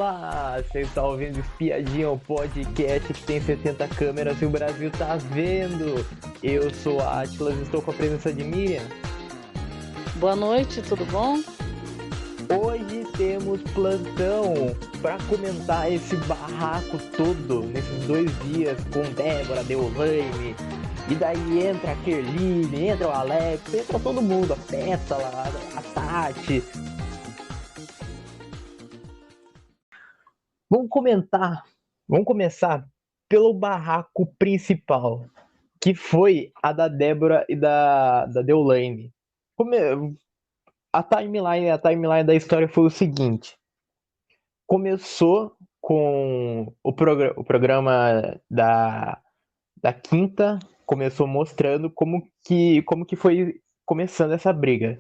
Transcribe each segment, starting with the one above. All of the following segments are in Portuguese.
Olá, você está ouvindo Espiadinha, o podcast que tem 60 câmeras e o Brasil tá vendo. Eu sou a Atlas, estou com a presença de Miriam. Boa noite, tudo bom? Hoje temos plantão para comentar esse barraco todo nesses 2 dias com Débora, Deolane. E daí entra a Kerline, entra o Alex, entra todo mundo, a Pétala, a Tati. Vamos começar pelo barraco principal, que foi a da Débora e da Deolane. A timeline da história foi o seguinte: começou com o programa da quinta, começou mostrando como que foi começando essa briga.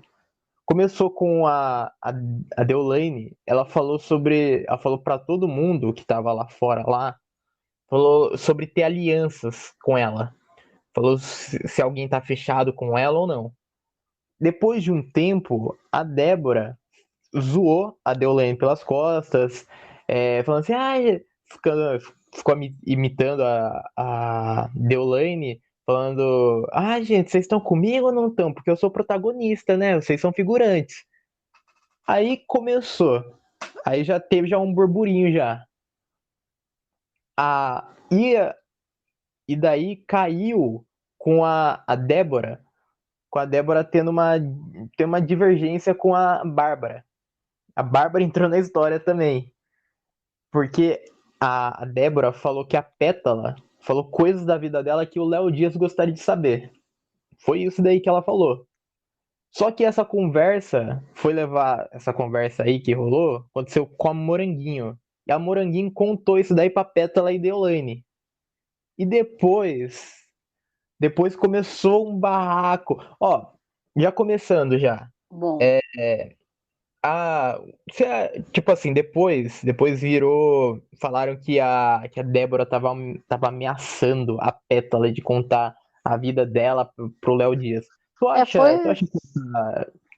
Começou com a Deolane, ela falou para todo mundo que tava lá fora lá, falou sobre ter alianças com ela. Falou se alguém tá fechado com ela ou não. Depois de um tempo, a Débora zoou a Deolane pelas costas, falando assim, ficou imitando a Deolane, falando, gente, vocês estão comigo ou não estão? Porque eu sou protagonista, né? Vocês são figurantes. Aí começou. Aí já teve um burburinho já. A, e, e daí caiu com a Débora, com a Débora tendo uma divergência com a Bárbara. A Bárbara entrou na história também. Porque a Débora falou que a Pétala falou coisas da vida dela que o Léo Dias gostaria de saber. Foi isso daí que ela falou. Só que essa conversa aí que rolou, aconteceu com a Moranguinho. E a Moranguinho contou isso daí pra Pétala e Deolane. E depois começou um barraco. Ó, já começando já. Bom, A, tipo assim, depois virou. Falaram que a Débora tava ameaçando a Pétala de contar a vida dela pro Léo Dias. Tu é, acha, tu foi, acha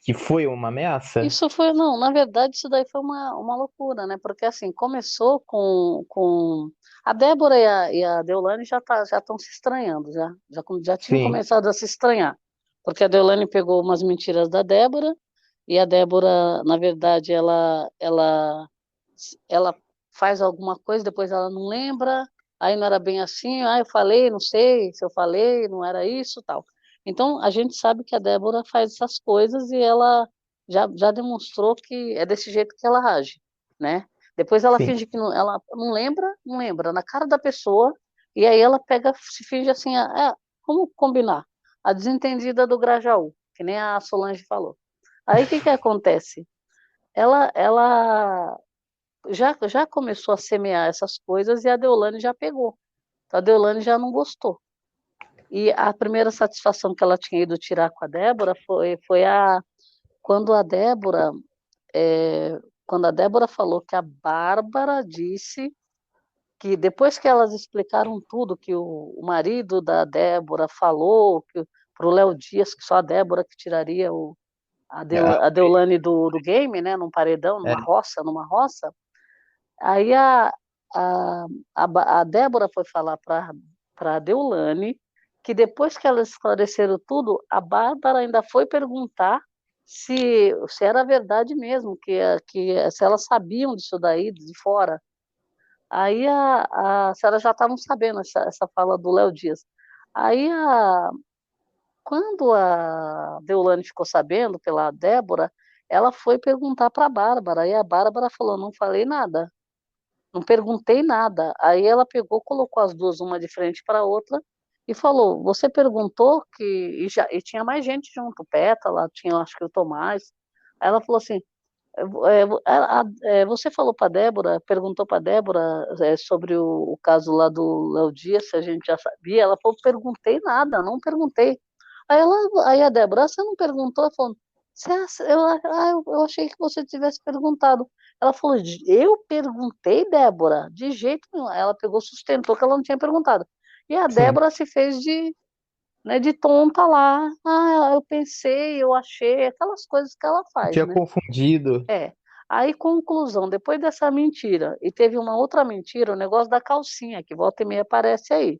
que foi uma ameaça? isso foi, não, na verdade isso daí foi uma loucura, né? Porque assim, começou com a Débora e a Deolane já estão se estranhando, já tinham Sim, começado a se estranhar, porque a Deolane pegou umas mentiras da Débora, e a Débora, na verdade, ela faz alguma coisa, depois ela não lembra, aí não era bem assim, eu falei, não sei se eu falei, não era isso, tal. Então, a gente sabe que a Débora faz essas coisas e ela já demonstrou que é desse jeito que ela age, né? Depois ela sim, finge que não, ela não lembra, na cara da pessoa, e aí ela pega, se finge assim, vamos combinar, a desentendida do Grajaú, que nem a Solange falou. Aí o que que acontece? Ela já começou a semear essas coisas e a Deolane já pegou. Então, a Deolane já não gostou. E a primeira satisfação que ela tinha ido tirar com a Débora foi quando a Débora quando a Débora falou que a Bárbara disse que depois que elas explicaram tudo que o marido da Débora falou que para o Léo Dias que só a Débora que tiraria ah, a Deolane do game, né, num paredão, é, numa roça. Aí a, a Débora foi falar para a Deolane que depois que elas esclareceram tudo, a Bárbara ainda foi perguntar se era verdade mesmo, que se elas sabiam disso daí, de fora. Aí se elas já estavam sabendo essa fala do Léo Dias. Aí quando a Deolane ficou sabendo pela Débora, ela foi perguntar para a Bárbara, e a Bárbara falou, não falei nada. Não perguntei nada. Aí ela pegou, colocou as duas uma de frente para a outra e falou: Você perguntou que. E tinha mais gente junto, Pétala, tinha acho que o Tomás. Aí ela falou assim: Você falou para Débora, perguntou para Débora sobre o caso lá do Léo Dias, se a gente já sabia. Ela falou: Perguntei nada, não perguntei. Aí a Débora, você não perguntou? Ela falou: eu achei que você tivesse perguntado. Ela falou, eu perguntei, Débora? De jeito nenhum. Ela pegou, sustentou que ela não tinha perguntado. E a sim. Débora se fez de tonta lá. Eu pensei, eu achei, aquelas coisas que ela faz, Tinha né? confundido. É. Aí, conclusão, depois dessa mentira, e teve uma outra mentira, o negócio da calcinha, que volta e meia aparece aí.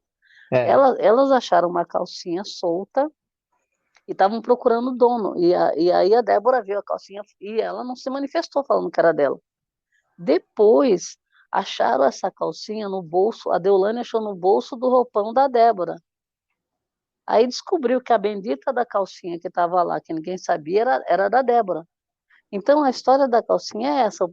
É. Elas acharam uma calcinha solta e estavam procurando o dono. E aí a Débora viu a calcinha e ela não se manifestou falando que era dela. Depois, acharam essa calcinha no bolso, a Deolane achou no bolso do roupão da Débora. Aí descobriu que a bendita da calcinha que estava lá, que ninguém sabia, era da Débora. Então a história da calcinha é essa,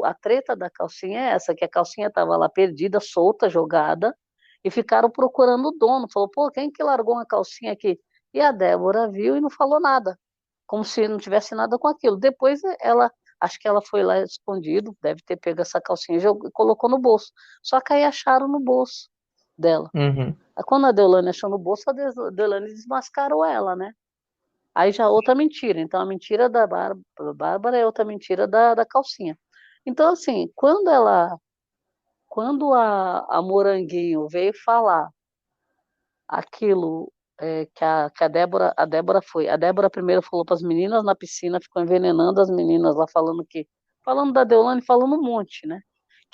a treta da calcinha é essa, que a calcinha estava lá perdida, solta, jogada, e ficaram procurando o dono. Falou, pô, quem que largou uma calcinha aqui? E a Débora viu e não falou nada, como se não tivesse nada com aquilo. Depois ela, acho que ela foi lá escondido, deve ter pego essa calcinha e colocou no bolso. Só que aí acharam no bolso dela. Uhum. Quando a Deolane achou no bolso, a Deolane desmascarou ela, né? Aí já outra mentira. Então, a mentira da Bárbara é outra mentira da calcinha. Então, assim, quando a Moranguinho veio falar aquilo que a Débora foi. A Débora primeiro falou para as meninas na piscina, ficou envenenando as meninas lá, falando da Deolane, falando um monte, né?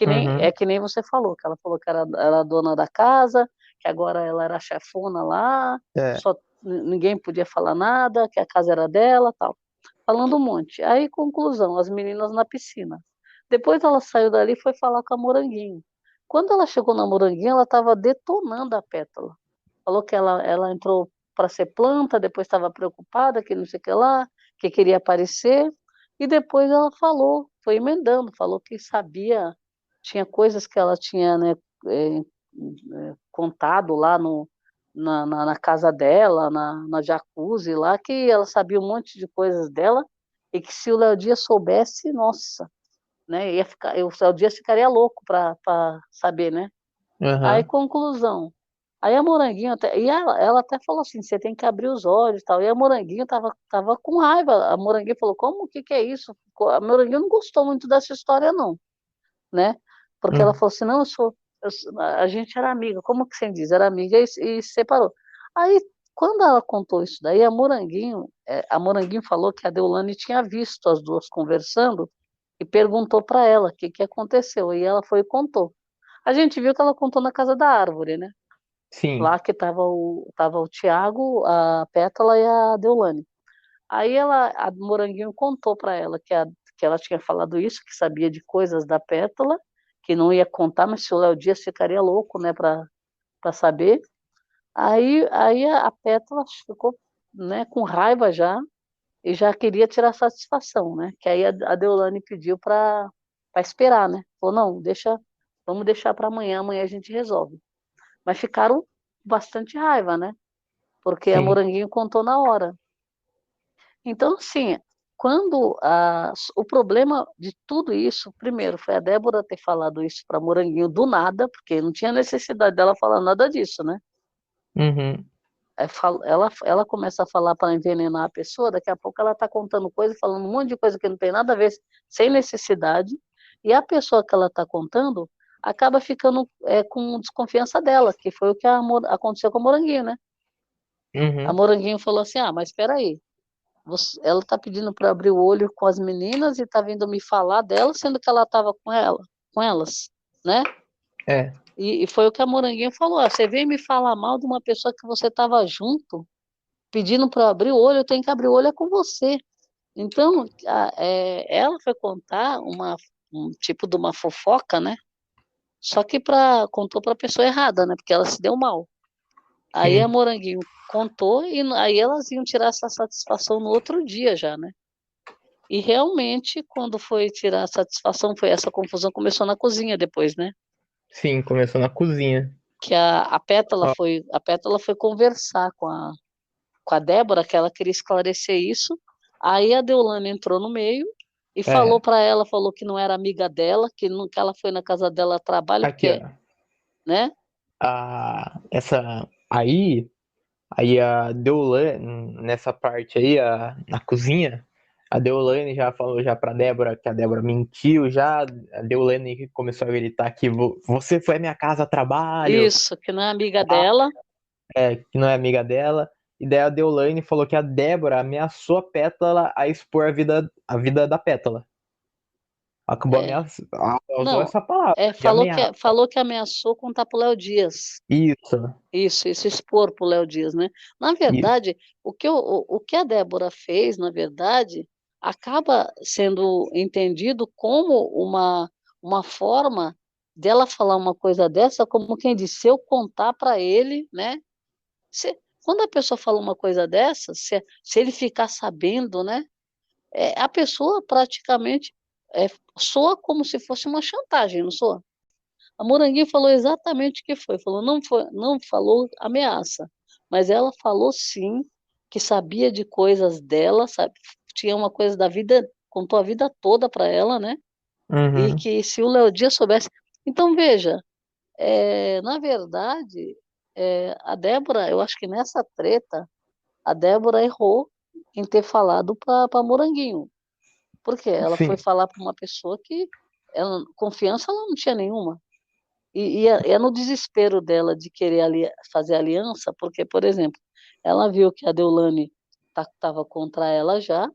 Uhum. Que nem você falou, que ela falou que era a dona da casa, que agora ela era a chefona lá, É. só ninguém podia falar nada, que a casa era dela, tal. Falando um monte. Aí, conclusão, as meninas na piscina. Depois ela saiu dali e foi falar com a Moranguinho. Quando ela chegou na Moranguinho, ela estava detonando a Pétala. Falou que ela entrou para ser planta, depois estava preocupada, que não sei o que lá, que queria aparecer, e depois ela falou, foi emendando, falou que sabia, tinha coisas que ela tinha, né, contado lá na casa dela, na jacuzzi lá, que ela sabia um monte de coisas dela, e que se o Léo Dias soubesse, nossa, né, o Léo Dias ficaria louco para saber, né? Aí, Uhum. conclusão. Aí a Moranguinho, ela até falou assim, você tem que abrir os olhos e tal. E a Moranguinho tava com raiva. A Moranguinho falou, como, o que que é isso? A Moranguinho não gostou muito dessa história, não, né? Porque ela Uhum. falou assim, não, a gente era amiga. Como que você diz? Era amiga e separou. Aí, quando ela contou isso daí, a Moranguinho falou que a Deolane tinha visto as duas conversando e perguntou para ela o que que aconteceu. E ela foi e contou. A gente viu que ela contou na casa da árvore, né? Sim. Lá que tava o Tiago, a Pétala e a Deolane. Aí a Moranguinho contou para ela que ela tinha falado isso, que sabia de coisas da Pétala, que não ia contar, mas se o Léo Dias ficaria louco, né, para saber. Aí a Pétala ficou, né, com raiva já e já queria tirar satisfação, né? Que aí a Deolane pediu para esperar, né? Falou, não, vamos deixar para amanhã, amanhã a gente resolve. Mas ficaram bastante raiva, né? Porque a Sim. Moranguinho contou na hora. Então, assim, o problema de tudo isso, primeiro, foi a Débora ter falado isso para Moranguinho do nada, porque não tinha necessidade dela falar nada disso, né? Uhum. Ela começa a falar para envenenar a pessoa, daqui a pouco ela está contando coisa, falando um monte de coisa que não tem nada a ver, sem necessidade, e a pessoa que ela está contando acaba ficando com desconfiança dela, que foi o que aconteceu com a Moranguinho, né? A Uhum. Moranguinho falou assim: ah, mas espera aí, ela está pedindo para abrir o olho com as meninas e está vindo me falar dela, sendo que ela estava com elas, né? É. E foi o que a Moranguinho falou: ah, você veio me falar mal de uma pessoa que você estava junto, pedindo para abrir o olho, eu tenho que abrir o olho é com você. Então, ela foi contar um tipo de uma fofoca, né? Só que contou para a pessoa errada, né? Porque ela se deu mal. Aí a Sim. Moranguinho contou e aí elas iam tirar essa satisfação no outro dia já, né? E realmente, quando foi tirar a satisfação, foi essa confusão, começou na cozinha depois, né? Sim, começou na cozinha. Que Ó, A Pétala foi conversar com a Débora, que ela queria esclarecer isso. Aí a Deolane entrou no meio e falou é. para ela, falou que não era amiga dela, que ela foi na casa dela a trabalho, Aqui, porque, ó. né? Aí a Deolane, nessa parte aí, na cozinha, a Deolane já falou já pra Débora que a Débora mentiu já. A Deolane começou a gritar que você foi à minha casa a trabalho, Isso, que não é amiga dela. que não é amiga dela. E daí a Deolane falou que a Débora ameaçou a Pétala a expor a vida da Pétala. Acabou É, ameaçando. Usou não, essa palavra, de falou ameaça. falou que ameaçou contar pro Léo Dias. Isso, Isso expor pro Léo Dias, né? Na isso. verdade, o que a Débora fez, na verdade, acaba sendo entendido como uma forma dela falar uma coisa dessa, como quem disse, se eu contar para ele, né? Quando a pessoa fala uma coisa dessa, se ele ficar sabendo, né? A pessoa praticamente é, soa como se fosse uma chantagem, não soa? A Moranguinho falou exatamente o que foi. Falou, não falou ameaça, mas ela falou sim que sabia de coisas dela, sabe? Tinha uma coisa da vida, contou a vida toda para ela, né? E Uhum. que se o Léo Dias soubesse. Então, veja, na verdade, a Débora, eu acho que nessa treta, a Débora errou em ter falado para Moranguinho. Porque ela foi Sim. falar para uma pessoa que confiança ela não tinha nenhuma. E é no desespero dela de querer fazer aliança, porque, por exemplo, ela viu que a Deolane estava contra ela já,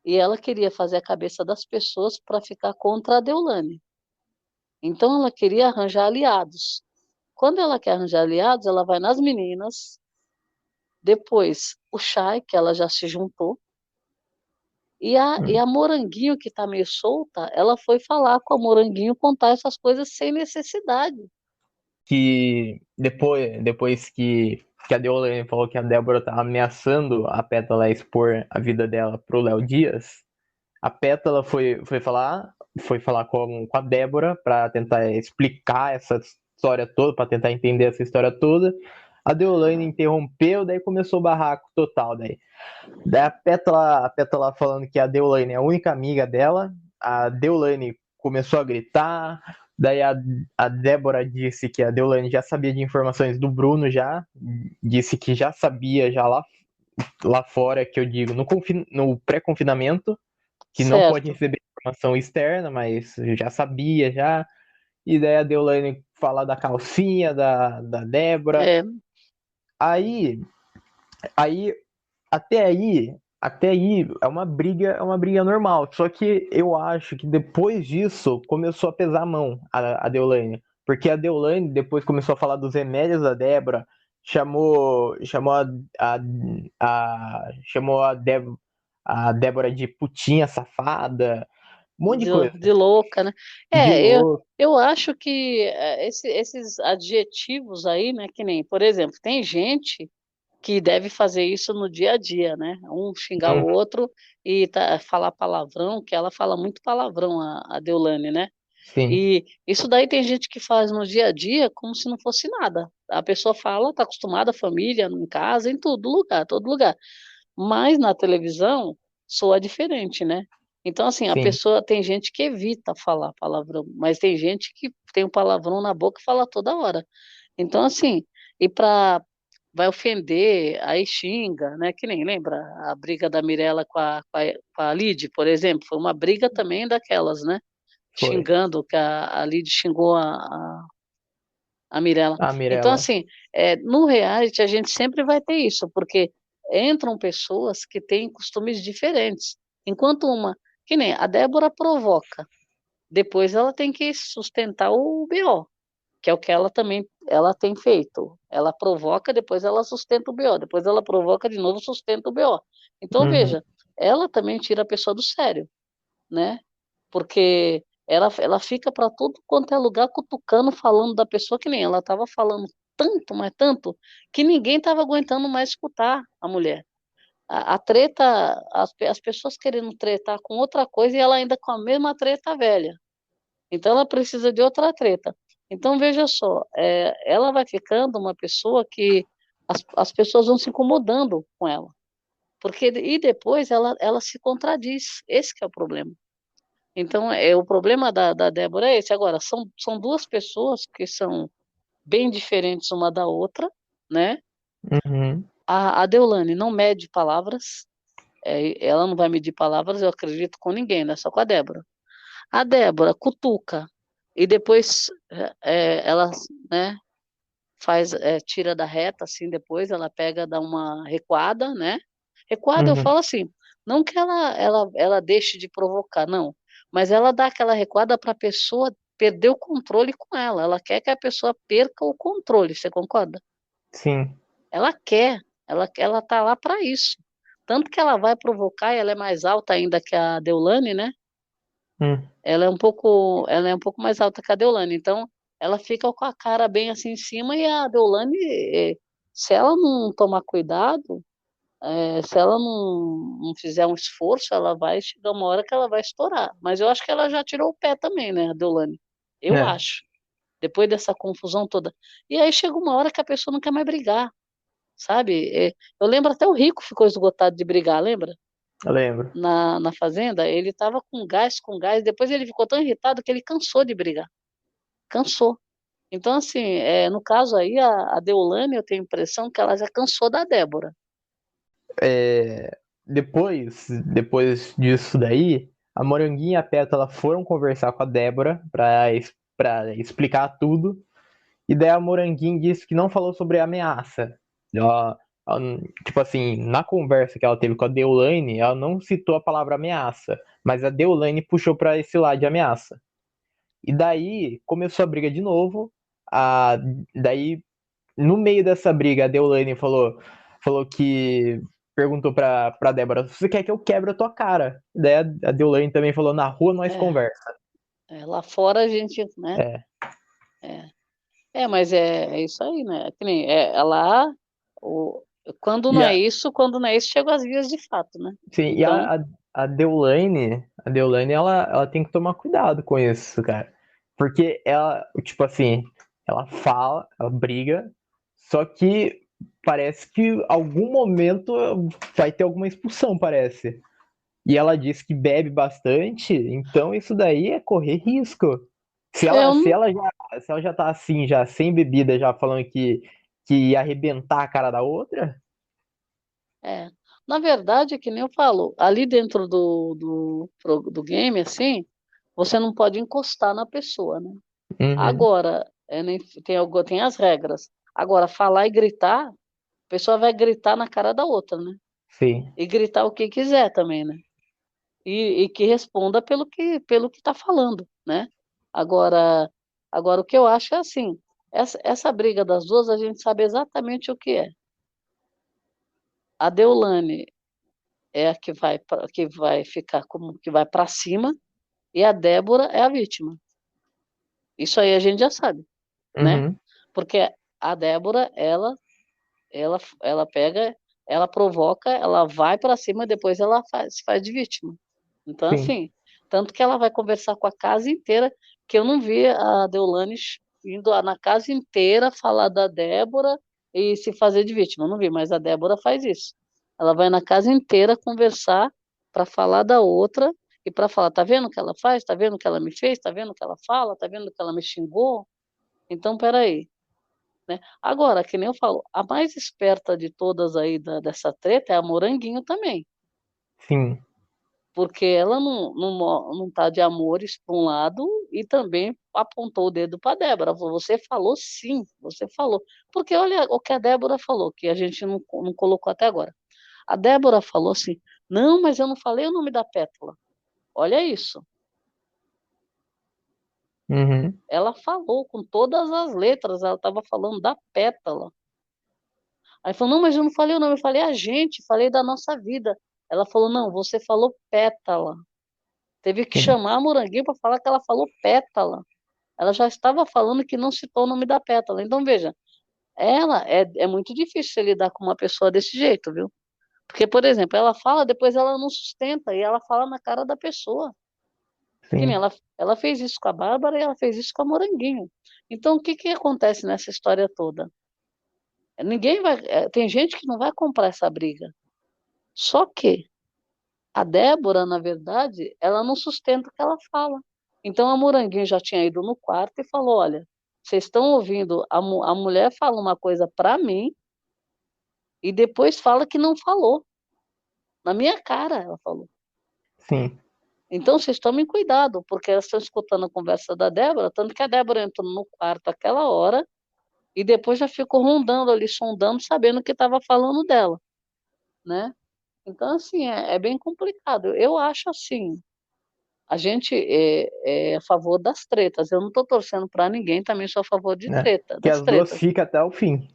e ela queria fazer a cabeça das pessoas para ficar contra a Deolane. Então, ela queria arranjar aliados. Quando ela quer arranjar aliados, ela vai nas meninas, depois o Chay, que ela já se juntou, e a Moranguinho, que está meio solta, ela foi falar com a Moranguinho, contar essas coisas sem necessidade. Que depois que a Deolane falou que a Débora tava ameaçando a Pétala a expor a vida dela pro Léo Dias, a Pétala foi falar com a Débora para tentar explicar essa história toda, para tentar entender essa história toda. A Deolane interrompeu, daí começou o barraco total. Daí a Pétala falando que a Deolane é a única amiga dela. A Deolane começou a gritar. Daí a Débora disse que a Deolane já sabia de informações do Bruno já. Disse que já sabia já lá fora, que eu digo, no pré-confinamento, que não pode Certo. receber informação externa, mas já sabia já. E daí a Deolane fala da calcinha da Débora. É, Aí, aí até aí é uma briga normal. Só que eu acho que depois disso começou a pesar a mão a Deolane. Porque a Deolane depois começou a falar dos remédios da Débora, a, chamou a Débora de putinha safada, um monte de coisa. de louca, né? De louco. Eu acho que esses adjetivos aí, né, que nem, por exemplo, tem gente que deve fazer isso no dia a dia, né? Um xingar o Hum, outro e falar palavrão, que ela fala muito palavrão, a Deolane, né? sim, E isso daí tem gente que faz no dia a dia como se não fosse nada. A pessoa fala, tá acostumada, a família, em casa, em todo lugar. Mas na televisão soa diferente, né? Então, assim, a sim, pessoa tem gente que evita falar palavrão, mas tem gente que tem um palavrão na boca e fala toda hora. Então, assim, e para vai ofender, aí xinga, né? Que nem lembra a briga da Mirella com a Lid, por exemplo, foi uma briga também daquelas, né? foi. Xingando, que a Lid xingou a Mirella. A Então, Mirella, assim, no reality a gente sempre vai ter isso, porque entram pessoas que têm costumes diferentes. Enquanto que nem a Débora provoca, depois ela tem que sustentar o BO, que é o que ela também ela tem feito. Ela provoca, depois ela sustenta o BO, depois ela provoca de novo, sustenta o BO. Então, uhum, veja, ela também tira a pessoa do sério, né? Porque ela fica para tudo quanto é lugar cutucando, falando da pessoa que nem ela estava falando tanto, mas tanto, que ninguém estava aguentando mais escutar a mulher. A treta, as pessoas querendo tretar com outra coisa e ela ainda com a mesma treta velha. Então ela precisa de outra treta. Então veja só, ela vai ficando uma pessoa que as pessoas vão se incomodando com ela. Porque, e depois ela se contradiz. Esse que é o problema. Então, o problema da Débora é esse. Agora, são duas pessoas que são bem diferentes uma da outra, né? uhum, A Deolane não mede palavras, ela não vai medir palavras, eu acredito, com ninguém, né? Só com a Débora. A Débora cutuca e depois ela, né, tira da reta, assim, depois ela pega, dá uma recuada, né? Recuada, eu uhum, falo assim, não que ela deixe de provocar, não. mas ela dá aquela recuada para a pessoa perder o controle com ela. Ela quer que a pessoa perca o controle, você concorda? Sim. Ela quer, ela tá lá para isso. Tanto que ela vai provocar, e ela é mais alta ainda que a Deolane, né? Hum. Ela é um pouco mais alta que a Deolane, então ela fica com a cara bem assim em cima e a Deolane, se ela não tomar cuidado, se ela não fizer um esforço, ela vai chegar uma hora que ela vai estourar. Mas eu acho que ela já tirou o pé também, né, a Deolane? Eu É, acho, depois dessa confusão toda. E aí chega uma hora que a pessoa não quer mais brigar, sabe? Eu lembro até o Rico ficou esgotado de brigar, lembra? eu lembro. Na fazenda, ele estava com gás, depois ele ficou tão irritado que ele cansou de brigar. Cansou. Então, assim, no caso aí, a Deolane, eu tenho a impressão que ela já cansou da Débora. É, depois disso daí, a Moranguinha e a Pétala foram conversar com a Débora pra explicar tudo. E daí a Moranguinho disse que não falou sobre a ameaça. Tipo assim, na conversa que ela teve com a Deolane, ela não citou a palavra ameaça, mas a Deolane puxou pra esse lado de ameaça. E daí começou a briga de novo. A, daí, no meio dessa briga, a Deolane falou que perguntou pra Débora: Você quer que eu quebre a tua cara? Daí a Deolane também falou: Na rua nós É, conversa. lá fora a gente, né? É, É, mas é isso aí, né? Que nem, lá, o, e a, quando não é isso, chegam as vias de fato, né? sim, e Então, a Deolane ela tem que tomar cuidado com isso, cara. Porque ela, tipo assim, ela fala, ela briga, só que parece que algum momento vai ter alguma expulsão, parece. E ela diz que bebe bastante, então isso daí é correr risco. Se ela, eu se não, ela já, se ela já tá assim, já sem bebida, já falando que ia arrebentar a cara da outra. é, na verdade, que nem eu falo, ali dentro do game, assim, você não pode encostar na pessoa, né? Uhum, Agora, tem as regras. Agora, falar e gritar, a pessoa vai gritar na cara da outra, né? sim. E gritar o que quiser também, né? E que responda pelo que está falando, né? Agora, agora, o que eu acho é assim, essa briga das duas, a gente sabe exatamente o que é. A Deolane é a que vai ficar como que vai para cima, e a Débora é a vítima. Isso aí a gente já sabe, né? Uhum, Porque a Débora, ela pega, ela provoca, ela vai para cima e depois ela se faz de vítima. Então, sim. assim, tanto que ela vai conversar com a casa inteira, que eu não vi a Deolane indo lá na casa inteira falar da Débora e se fazer de vítima. Eu não vi, mas a Débora faz isso. Ela vai na casa inteira conversar para falar da outra e para falar, tá vendo o que ela faz? Tá vendo o que ela me fez? Tá vendo o que ela fala? Tá vendo o que ela me xingou? Então, peraí, né? Agora, que nem eu falo, a mais esperta de todas aí dessa treta é a Moranguinho também, Sim. porque ela não tá de amores para um lado e também apontou o dedo para a Débora. Falou, você falou sim, você falou. Porque olha o que a Débora falou, que a gente não colocou até agora. A Débora falou assim: não, mas eu não falei o nome da Pétala. Olha isso. Uhum. Ela falou com todas as letras, ela estava falando da Pétala. Aí falou, não, mas eu não falei o nome, eu falei a gente, falei da nossa vida. Ela falou, não, você falou pétala. Teve que Sim. chamar a Moranguinho para falar que ela falou pétala. Ela já estava falando que não citou o nome da pétala. Então, veja, ela é muito difícil você lidar com uma pessoa desse jeito, viu? Porque, por exemplo, ela fala, depois ela não sustenta, e ela fala na cara da pessoa. Que nem Sim. ela fez isso com a Bárbara e ela fez isso com a Moranguinho. Então, o que que acontece nessa história toda? Ninguém vai. Tem gente que não vai comprar essa briga. Só que a Débora, na verdade, ela não sustenta o que ela fala. Então a Moranguinho já tinha ido no quarto e falou: Olha, vocês estão ouvindo, a mulher fala uma coisa para mim e depois fala que não falou. Na minha cara, ela falou. Sim. Então vocês tomem cuidado, porque elas estão escutando a conversa da Débora, tanto que a Débora entrou no quarto aquela hora e depois já ficou rondando ali, sondando, sabendo que estava falando dela, né? Então, assim, é bem complicado. Eu acho assim. A gente é a favor das tretas. Eu não estou torcendo para ninguém, também sou a favor de né? treta, Que das as duas tretas. ficam até o fim.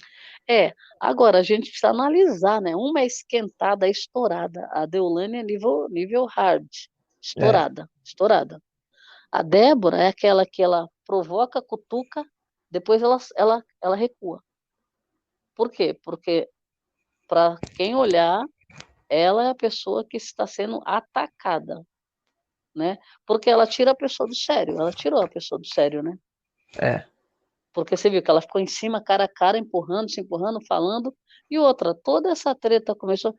Agora a gente precisa analisar, né? Uma é esquentada, é estourada. A Deolane é nível hard, É, estourada, estourada. A Débora é aquela que ela provoca, cutuca, depois ela recua. Por quê? Porque, para quem olhar, ela é a pessoa que está sendo atacada, né? Porque ela tira a pessoa do sério, ela tirou a pessoa do sério, né? é, Porque você viu que ela ficou em cima, cara a cara, empurrando, se empurrando, falando. E outra, toda essa treta começou.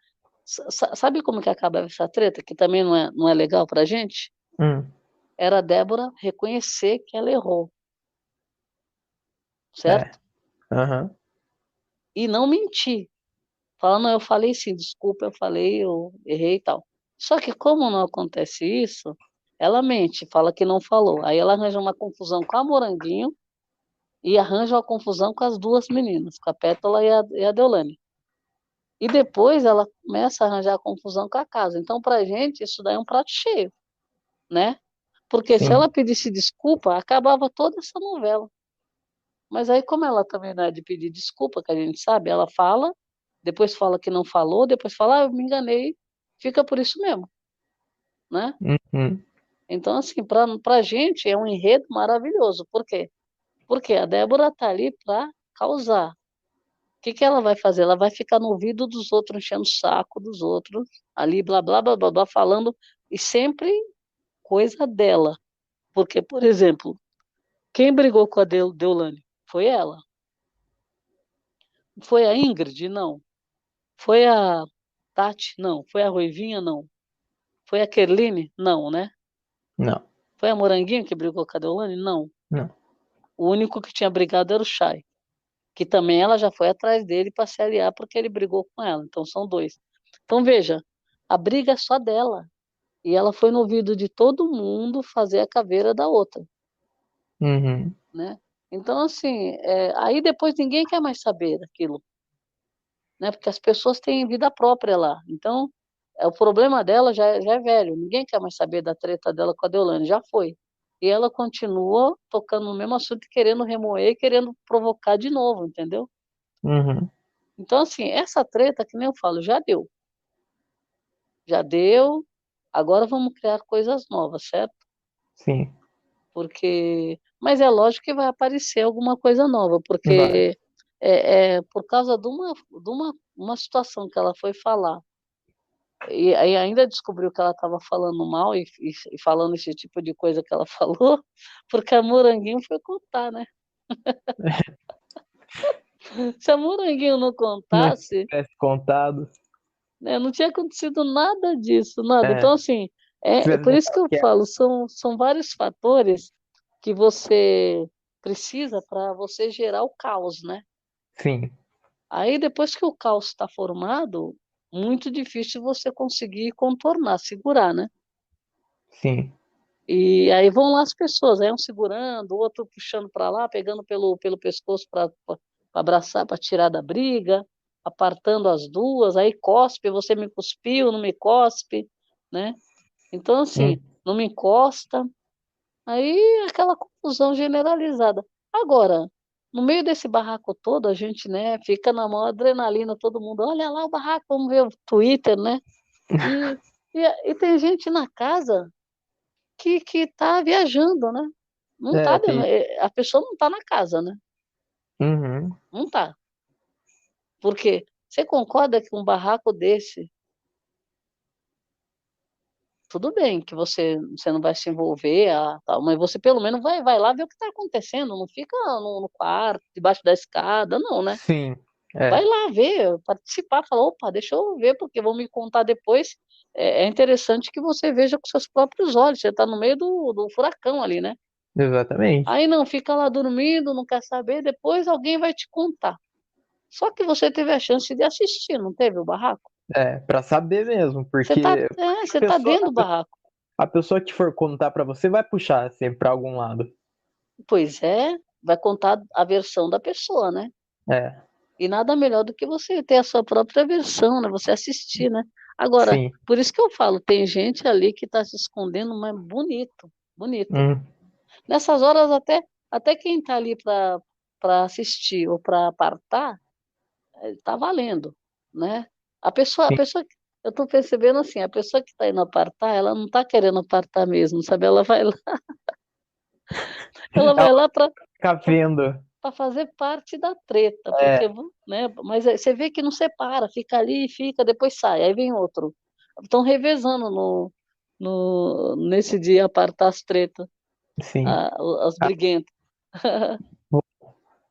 Sabe como que acaba essa treta? Que também não é legal pra gente? hum, Era a Débora reconhecer que ela errou, é, certo? aham, E não mentir. Falar, não, eu falei sim, desculpa, eu falei, eu errei e tal. Só que como não acontece isso, ela mente, fala que não falou. Aí ela arranja uma confusão com a Moranguinho e arranja uma confusão com as duas meninas, com a Pétala e a Deolane. E depois ela começa a arranjar confusão com a casa. Então, pra gente, isso daí é um prato cheio, né? Porque se ela sim, pedisse desculpa, acabava toda essa novela. Mas aí, como ela também não é de pedir desculpa, que a gente sabe, ela fala, depois fala que não falou, depois fala, eu me enganei, fica por isso mesmo, né? uhum, Então, assim, pra gente é um enredo maravilhoso. Por quê? Porque a Débora tá ali pra causar. O que que ela vai fazer? Ela vai ficar no ouvido dos outros, enchendo o saco dos outros, ali, blá, blá, blá, blá, blá, falando, e sempre coisa dela. Porque, por exemplo, quem brigou com a Deolane? Foi ela. Foi a Ingrid? Não. Foi a Tati? Não. Foi a Ruivinha? Não. Foi a Kerline? Não, né? não, Foi a Moranguinho que brigou com a Deolane? Não. não, O único que tinha brigado era o Chay, que também ela já foi atrás dele para se aliar porque ele brigou com ela. Então são dois. Então veja, a briga é só dela. E ela foi no ouvido de todo mundo fazer a caveira da outra, uhum, né? Então, assim, aí depois ninguém quer mais saber daquilo, né? Porque as pessoas têm vida própria lá. Então, o problema dela já é velho. Ninguém quer mais saber da treta dela com a Deolane, já foi. E ela continua tocando no mesmo assunto, e querendo remoer, querendo provocar de novo, entendeu? uhum, Então, assim, essa treta, que nem eu falo, já deu. Já deu. Agora vamos criar coisas novas, certo? sim, Mas é lógico que vai aparecer alguma coisa nova, vai, porque é por causa de uma situação que ela foi falar, e aí ainda descobriu que ela estava falando mal e falando esse tipo de coisa que ela falou, porque a Moranguinho foi contar, né? Se a Moranguinho não não contasse, tivesse contado, né, não tinha acontecido nada disso, nada. é, Então, assim, se é tivesse por isso que deixado eu quieto, falo, são vários fatores que você precisa para você gerar o caos, né? sim, Aí, depois que o caos está formado, muito difícil você conseguir contornar, segurar, né? sim, E aí vão lá as pessoas, aí um segurando, o outro puxando para lá, pegando pelo pescoço para abraçar, para tirar da briga, apartando as duas, aí cospe, você me cuspiu, não me cospe, né? Então, hum, assim, não me encosta, aí aquela confusão generalizada. Agora, no meio desse barraco todo, a gente, né, fica na maior adrenalina, todo mundo, olha lá o barraco, vamos ver o Twitter, né? E, e tem gente na casa que tá viajando, né? Não tá, tem, a pessoa não tá na casa, né? uhum, Não tá. Porque você concorda que um barraco desse, tudo bem que você não vai se envolver, tal, mas você pelo menos vai lá ver o que está acontecendo, não fica no quarto, debaixo da escada, não, né? sim, Vai é, lá ver, participar, falar, opa, deixa eu ver, porque vão me contar depois. É interessante que você veja com seus próprios olhos, você está no meio do furacão ali, né? exatamente, Aí não, fica lá dormindo, não quer saber, depois alguém vai te contar. Só que você teve a chance de assistir, não teve o barraco? para saber mesmo, porque Você tá dentro do barraco. a pessoa que for contar pra você vai puxar sempre pra algum lado, Pois é, vai contar a versão da pessoa, né? é, E nada melhor do que você ter a sua própria versão, né? Você assistir, né? Agora, sim. por isso que eu falo, tem gente ali que está se escondendo, mas bonito, bonito. Hum, Nessas horas, até quem está ali para assistir ou para apartar, está valendo, né? A sim. pessoa, eu estou percebendo assim, a pessoa que está indo apartar, ela não está querendo apartar mesmo, sabe? Ela Ela vai lá para fica vendo. fazer parte da treta, porque, É, né? Mas você vê que não separa, fica ali, fica, depois sai, aí vem outro. Estão revezando nesse dia apartar as tretas, sim. as briguentas.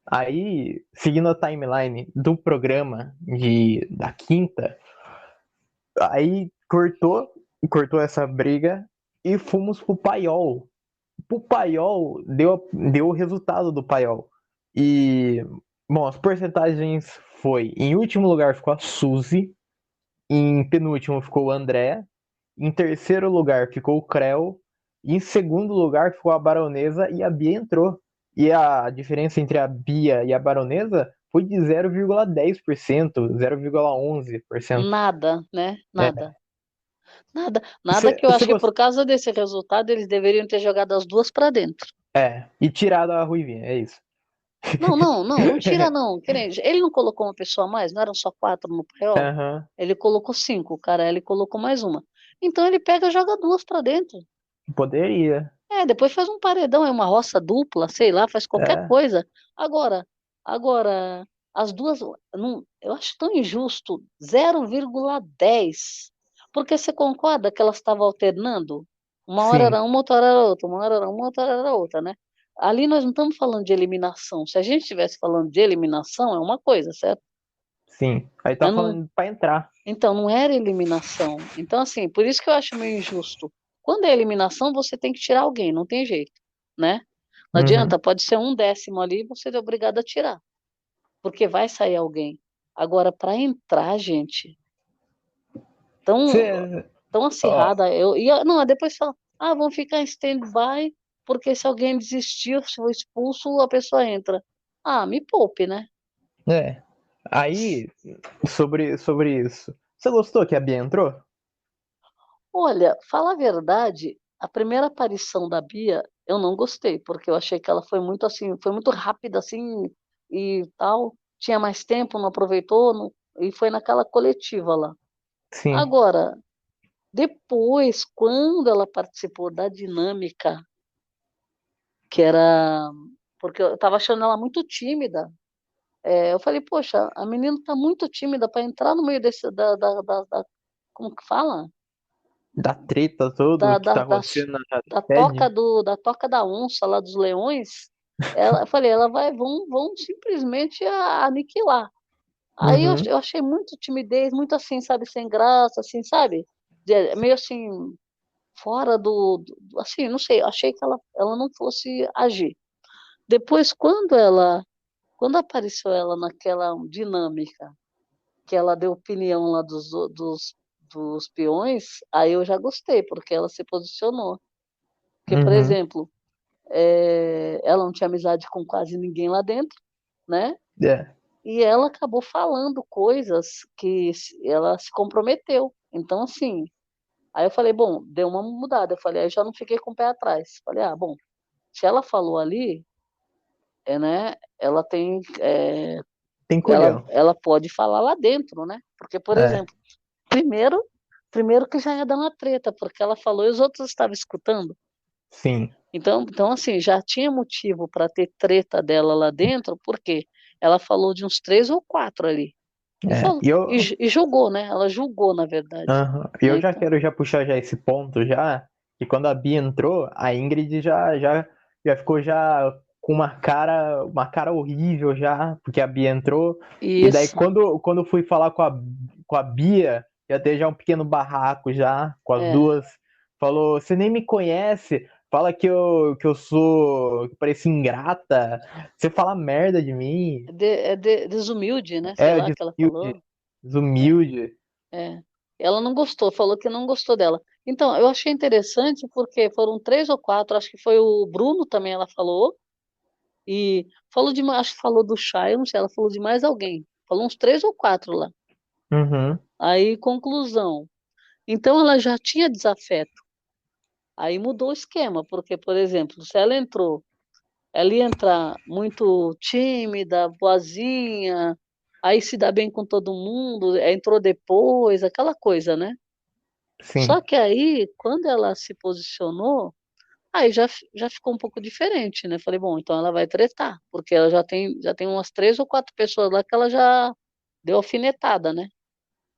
Aí, seguindo a timeline do programa da quinta, aí cortou essa briga e fomos pro Paiol. Pro Paiol, deu o resultado do Paiol. E, bom, as porcentagens foi, em último lugar ficou a Suzy, em penúltimo ficou o André, em terceiro lugar ficou o Creu, e em segundo lugar ficou a Baronesa e a Bia entrou. E a diferença entre a Bia e a Baronesa foi de 0,10%, 0,11%. Nada, né? É. Nada. Nada que eu Você acho que gost... por causa desse resultado eles deveriam ter jogado as duas para dentro. E tirado a Ruivinha, é isso. Não tira não. Ele não colocou uma pessoa a mais, não eram só quatro no paiol? Aham, Ele colocou cinco, cara, ele colocou mais uma. Então ele pega e joga duas para dentro. poderia. Depois faz um paredão, é uma roça dupla, sei lá, faz qualquer É, coisa. Agora, agora, as duas, não, eu acho tão injusto, 0,10. Porque você concorda que elas estavam alternando? Uma hora sim, era uma, outra hora era outra, uma hora era uma, outra hora era outra, né? Ali nós não estamos falando de eliminação. Se a gente estivesse falando de eliminação, é uma coisa, certo? sim. Aí tá Mas não, falando pra entrar. então, não era eliminação. Então, assim, por isso que eu acho meio injusto. Quando é eliminação, você tem que tirar alguém, não tem jeito, né? Não adianta, Uhum. pode ser um décimo ali, você é obrigado a tirar, porque vai sair alguém. Agora, para entrar, gente, tão, Você, tão ó, acirrada, não, depois fala, vão ficar em stand-by, porque se alguém desistiu, se for expulso, a pessoa entra. Me poupe, né? é. Aí, sobre isso. Você gostou que a Bia entrou? Olha, fala a verdade, a primeira aparição da Bia eu não gostei, porque eu achei que ela foi muito assim, foi muito rápida assim e tal, tinha mais tempo, não aproveitou, e foi naquela coletiva lá. Sim. Agora, depois, quando ela participou da dinâmica, que era, porque eu estava achando ela muito tímida, eu falei, poxa, a menina está muito tímida para entrar no meio desse, como que fala? Da treta todo da, que da, tá da, acontecendo na da toca sede? da toca da onça lá dos leões, eu falei, ela vão simplesmente aniquilar. Aí Uhum. eu achei muito timidez, muito assim, sabe, sem graça, assim, sabe? Meio assim, fora assim, não sei, achei que ela não fosse agir. Depois, quando apareceu ela naquela dinâmica, que ela deu opinião lá dos peões, aí eu já gostei, porque ela se posicionou. Porque, por Uhum. exemplo, ela não tinha amizade com quase ninguém lá dentro, né? É. E ela acabou falando coisas que ela se comprometeu. Então, assim, aí eu falei, bom, deu uma mudada. Eu falei, aí já não fiquei com o pé atrás. Falei, bom, se ela falou ali, né? Ela tem, Tem culhão. ela pode falar lá dentro, né? Porque, por É. exemplo, primeiro, primeiro que já ia dar uma treta, porque ela falou e os outros estavam escutando. Sim. Então assim, já tinha motivo para ter treta dela lá dentro, porque ela falou de uns três ou quatro ali. E É. falou, E eu, e julgou, né? Ela julgou, na verdade. aham. E Né? eu já Então, quero já puxar já esse ponto já, que quando a Bia entrou, a Ingrid já ficou já com uma cara horrível já, porque a Bia entrou. E daí isso, quando eu fui falar com a Bia, já teve já um pequeno barraco já com as é, duas. Falou, você nem me conhece, fala que eu sou, que pareço ingrata, você fala merda de mim. desumilde, né? Sei É, lá que ela desumilde, falou. É, desumilde. é. Ela não gostou, falou que não gostou dela. Então, eu achei interessante porque foram três ou quatro, acho que foi o Bruno também, ela falou, e falou acho que falou do Chay, eu não sei, ela falou de mais alguém. Falou uns três ou quatro lá. Uhum. Aí, conclusão. Então ela já tinha desafeto. Aí mudou o esquema, porque, por exemplo, se ela entrou, ela ia entrar muito tímida, boazinha, aí se dá bem com todo mundo, entrou depois, aquela coisa, né? Sim. Só que aí, quando ela se posicionou, aí já ficou um pouco diferente, né? Falei, bom, então ela vai tretar, porque ela já tem umas 3 ou 4 pessoas lá que ela já deu alfinetada, né?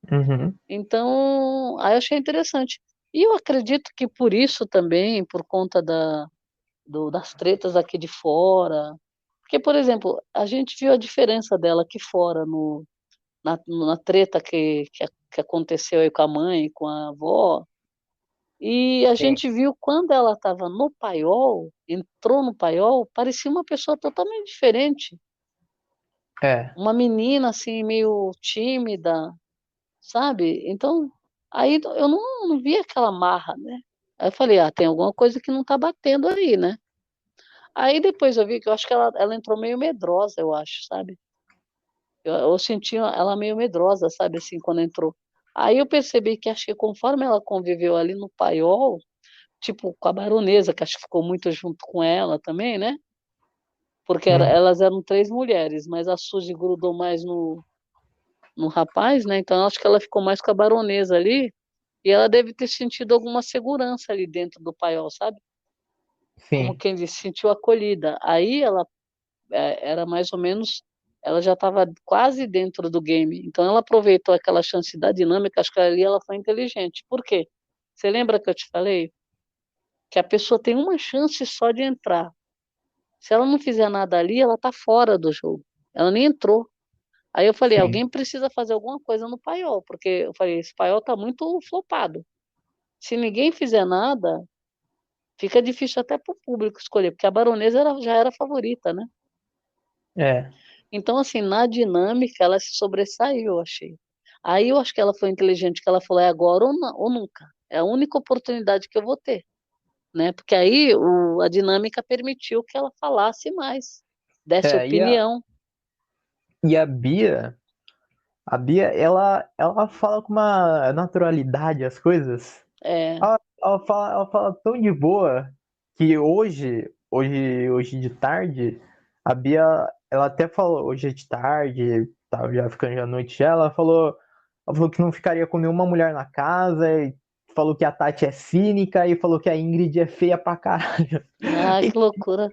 Uhum. Então, aí eu achei interessante. E eu acredito que por isso também, por conta das tretas aqui de fora, porque, por exemplo, a gente viu a diferença dela aqui fora, na treta que aconteceu aí com a mãe, com a avó, e a Sim. gente viu quando ela estava no paiol, entrou no paiol, parecia uma pessoa totalmente diferente. É. Uma menina, assim, meio tímida, sabe? Então, aí eu não vi aquela marra, né? Aí eu falei, tem alguma coisa que não tá batendo aí, né? Aí depois eu vi que eu acho que ela entrou meio medrosa, eu acho, sabe? Eu senti ela meio medrosa, sabe, assim, quando entrou. Aí eu percebi que acho que conforme ela conviveu ali no paiol, tipo com a baronesa, que acho que ficou muito junto com ela também, né? Porque Uhum. elas eram 3 mulheres, mas a Suzy grudou mais no rapaz, né? Então acho que ela ficou mais com a baronesa ali, e ela deve ter sentido alguma segurança ali dentro do paiol, sabe? Como Sim. quem disse, sentiu acolhida. Aí ela era mais ou menos, ela já estava quase dentro do game. Então ela aproveitou aquela chance da dinâmica, acho que ali ela foi inteligente. Por quê? Você lembra que eu te falei que a pessoa tem uma chance só de entrar. Se ela não fizer nada ali, ela está fora do jogo. Ela nem entrou. Aí eu falei, Sim. alguém precisa fazer alguma coisa no paiol, porque eu falei, esse paiol está muito flopado. Se ninguém fizer nada, fica difícil até para o público escolher, porque a baronesa já era a favorita, né? É. Então, assim, na dinâmica, ela se sobressaiu, eu achei. Aí eu acho que ela foi inteligente, que ela falou, é agora ou nunca. É a única oportunidade que eu vou ter, né? Porque aí a dinâmica permitiu que ela falasse mais, desse É. opinião. E a Bia, ela fala com uma naturalidade as coisas. É, Ela fala tão de boa que hoje de tarde, a Bia, ela até falou, hoje é de tarde, tava já ficando já noite já, ela falou que não ficaria com nenhuma mulher na casa, e falou que a Tati é cínica e falou que a Ingrid é feia pra caralho. que E loucura.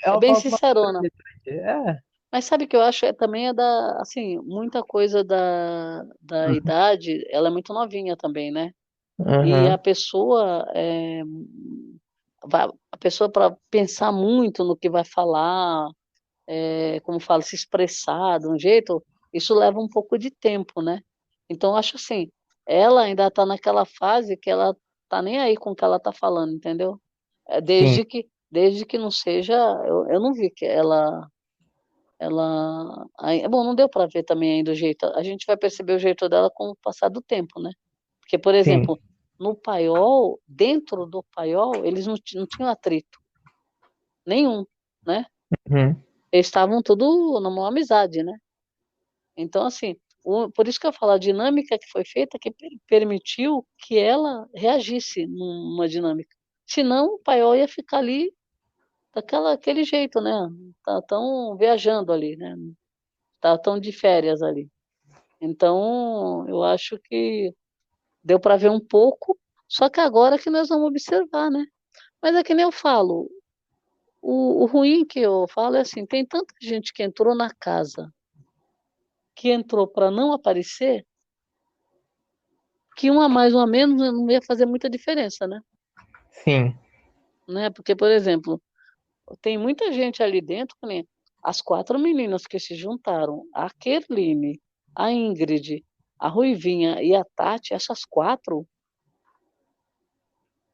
É ela bem fala com uma sincerona. naturalidade. Mas sabe o que eu acho? Também é assim, muita coisa da idade, ela é muito novinha também, né? E a Uhum. pessoa, a pessoa para pensar muito no que vai falar, como fala, se expressar de um jeito, isso leva um pouco de tempo, né? Então, eu acho assim, ela ainda está naquela fase que ela tá nem aí com o que ela está falando, entendeu? Sim, Desde que não seja, eu não vi que bom, não deu para ver também ainda o jeito, a gente vai perceber o jeito dela com o passar do tempo, né? Porque, por sim. exemplo, no paiol, dentro do paiol, eles não tinham atrito nenhum, né? Uhum. Eles estavam tudo numa amizade, né? Então, assim, por isso que eu falo, a dinâmica que foi feita que permitiu que ela reagisse numa dinâmica. Senão, o paiol ia ficar ali aquele jeito, né? Tá tão viajando ali, né? Tá tão de férias ali. Então, eu acho que deu para ver um pouco, só que agora que nós vamos observar, né? Mas é que nem eu falo, o ruim que eu falo é assim, tem tanta gente que entrou na casa, que entrou para não aparecer, que um a mais, um a menos não ia fazer muita diferença, né? Sim. Né? Porque, por exemplo, tem muita gente ali dentro, que nem as 4 meninas que se juntaram, a Kerline, a Ingrid, a Ruivinha e a Tati, essas 4,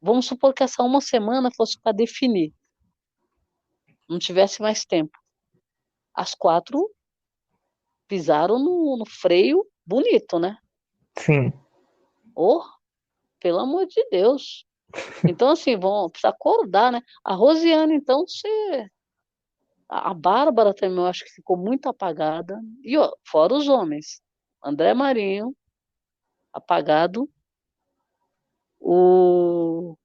vamos supor que essa uma semana fosse para definir, não tivesse mais tempo. As 4 pisaram no freio bonito, né? Sim. Oh, pelo amor de Deus. Então, assim, vão precisar acordar, né? A Rosiane, então, a Bárbara também, eu acho que ficou muito apagada. E, ó, fora os homens. André Marinho, apagado. O,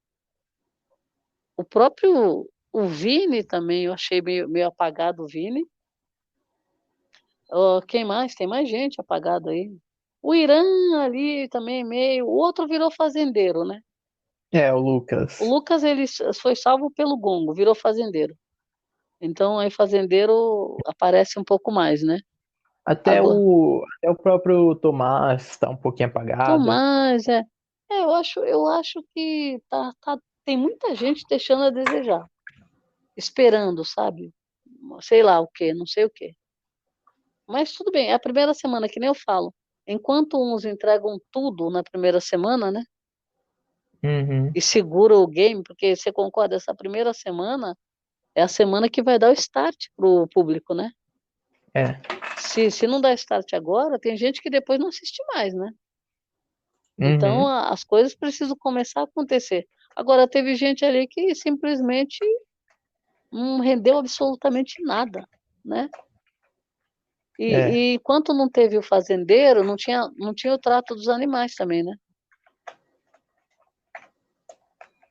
o próprio o Vini também, eu achei meio apagado o Vini. Quem mais? Tem mais gente apagada aí. O Irã ali também meio. O outro virou fazendeiro, né? É, o O Lucas. Lucas, ele foi salvo pelo gongo, virou fazendeiro. Então, aí fazendeiro aparece um pouco mais, né? Agora, Até o próprio Tomás está um pouquinho apagado. Tomás, eu acho que tem muita gente deixando a desejar, esperando, sabe? Sei lá o quê, não sei o quê. Mas tudo bem, é a primeira semana, que nem eu falo. Enquanto uns entregam tudo na primeira semana, né? Uhum. E segura o game, porque você concorda, essa primeira semana é a semana que vai dar o start pro público, né? É. Se não dá start agora, tem gente que depois não assiste mais, né? Então, Uhum. as coisas precisam começar a acontecer. Agora, teve gente ali que simplesmente não rendeu absolutamente nada, né? É. E enquanto não teve o fazendeiro, não tinha o trato dos animais também, né?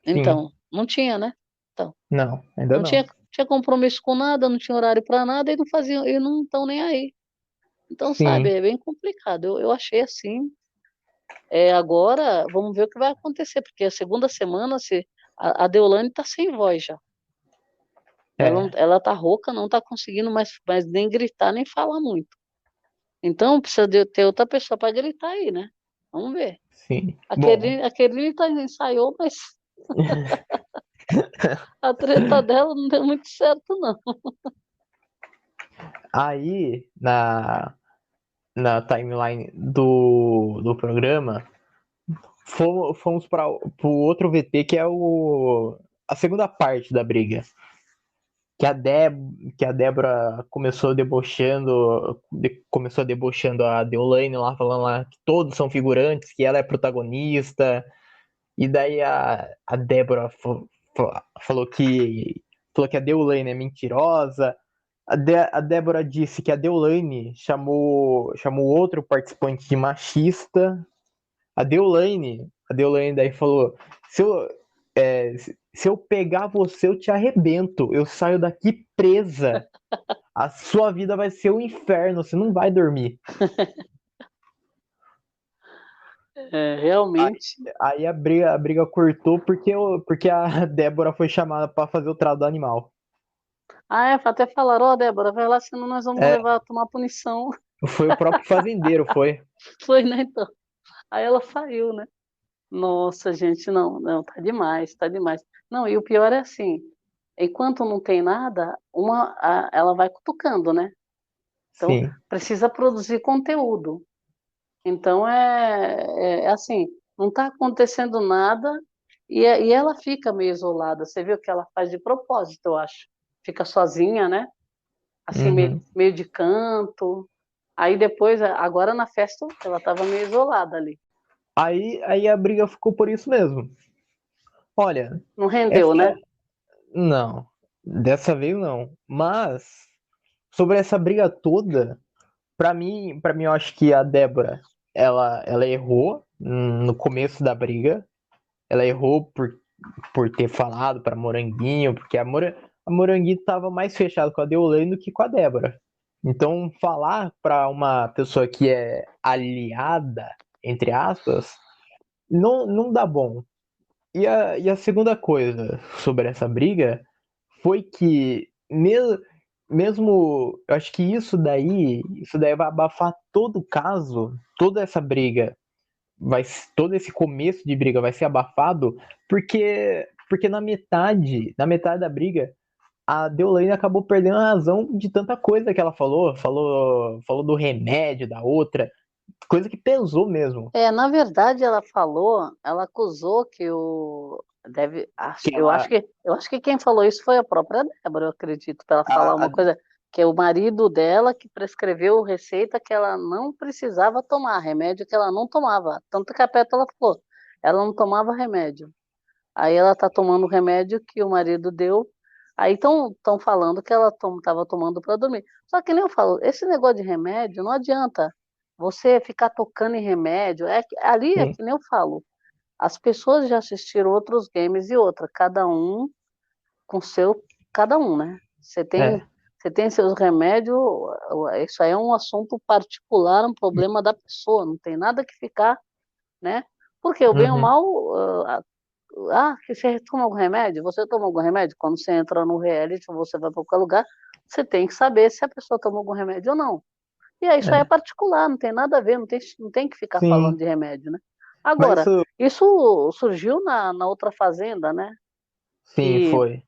Sim. Então, não tinha, né? Então, Não, ainda não não. tinha compromisso com nada, não tinha horário para nada e não faziam, e não estão nem aí. Então, sabe, Sim. é bem complicado. Eu achei assim. Agora, vamos ver o que vai acontecer, porque a segunda semana, a Deolane está sem voz já. É. Ela tá rouca, não tá conseguindo mais nem gritar, nem falar muito. Então, precisa de ter outra pessoa para gritar aí, né? Vamos ver. Sim. Bom, Aquele ensaiou, mas a treta dela não deu muito certo, não. aí na timeline do programa, fomos para o outro VT, que é a segunda parte da briga. Que a, Deb, que a Débora começou debochando a Deolane lá, falando lá que todos são figurantes, que ela é protagonista. E daí a Débora falou que a Deolane é mentirosa. A Débora disse que a Deolane chamou outro participante de machista. A Deolane daí falou: se eu, se eu pegar você, eu te arrebento. Eu saio daqui presa. A sua vida vai ser um inferno. Você não vai dormir. Realmente. Aí a briga cortou porque a Débora foi chamada para fazer o trato do animal. Até falaram, ó, Débora, vai lá, senão nós vamos É, levar a tomar punição. foi o próprio fazendeiro, foi. Foi, né, então? Aí ela saiu, né? Nossa, gente, não, não, tá demais, tá demais. Não, e o pior é assim, enquanto não tem nada, ela vai cutucando, né? Então, Sim, precisa produzir conteúdo. Então, é assim, não está acontecendo nada e ela fica meio isolada. Você viu que ela faz de propósito, eu acho. Fica sozinha, né? Assim, meio, uhum. meio de canto. Aí depois, agora na festa, ela estava meio isolada ali. Aí a briga ficou por isso mesmo. Olha, Não rendeu, essa. né? Não, dessa vez não. Mas, sobre essa briga toda, pra mim, eu acho que a Débora, ela errou no começo da briga. Ela errou por ter falado pra Moranguinho, porque a Moranguinho tava mais fechado com a Deolane do que com a Débora. Então, falar pra uma pessoa que é aliada, entre aspas, não dá bom. E a segunda coisa sobre essa briga foi que mesmo, eu acho que isso daí vai abafar todo o caso, toda essa briga vai todo esse começo de briga vai ser abafado porque na metade da briga a Deolane acabou perdendo a razão de tanta coisa que ela falou do remédio da outra, coisa que pesou mesmo. Na verdade, ela acusou que Que eu acho ela que quem falou isso foi a própria Débora, eu acredito, para ela falar a, uma coisa, que é o marido dela que prescreveu receita que ela não precisava tomar, remédio que ela não tomava. Tanto que a Pétala falou, ela não tomava remédio. Aí ela está tomando o remédio que o marido deu. Aí estão falando que ela estava tomando para dormir. Só que nem eu falo, esse negócio de remédio não adianta você ficar tocando em remédio. Ali é sim, que nem eu falo. As pessoas já assistiram outros games e outra, cada um com seu, cada um, né? É. Você tem seus remédios, isso aí é um assunto particular, um problema da pessoa, não tem nada que ficar, né? Porque o bem ou Uhum. mal, que você toma algum remédio? Você toma algum remédio? Quando você entra no reality, ou você vai para qualquer lugar, você tem que saber se a pessoa tomou algum remédio ou não. E aí isso aí é É. particular, não tem nada a ver, não tem que ficar falando Sim. de remédio, né? Mas Agora, isso, isso surgiu na outra fazenda, né? sim, Que, foi.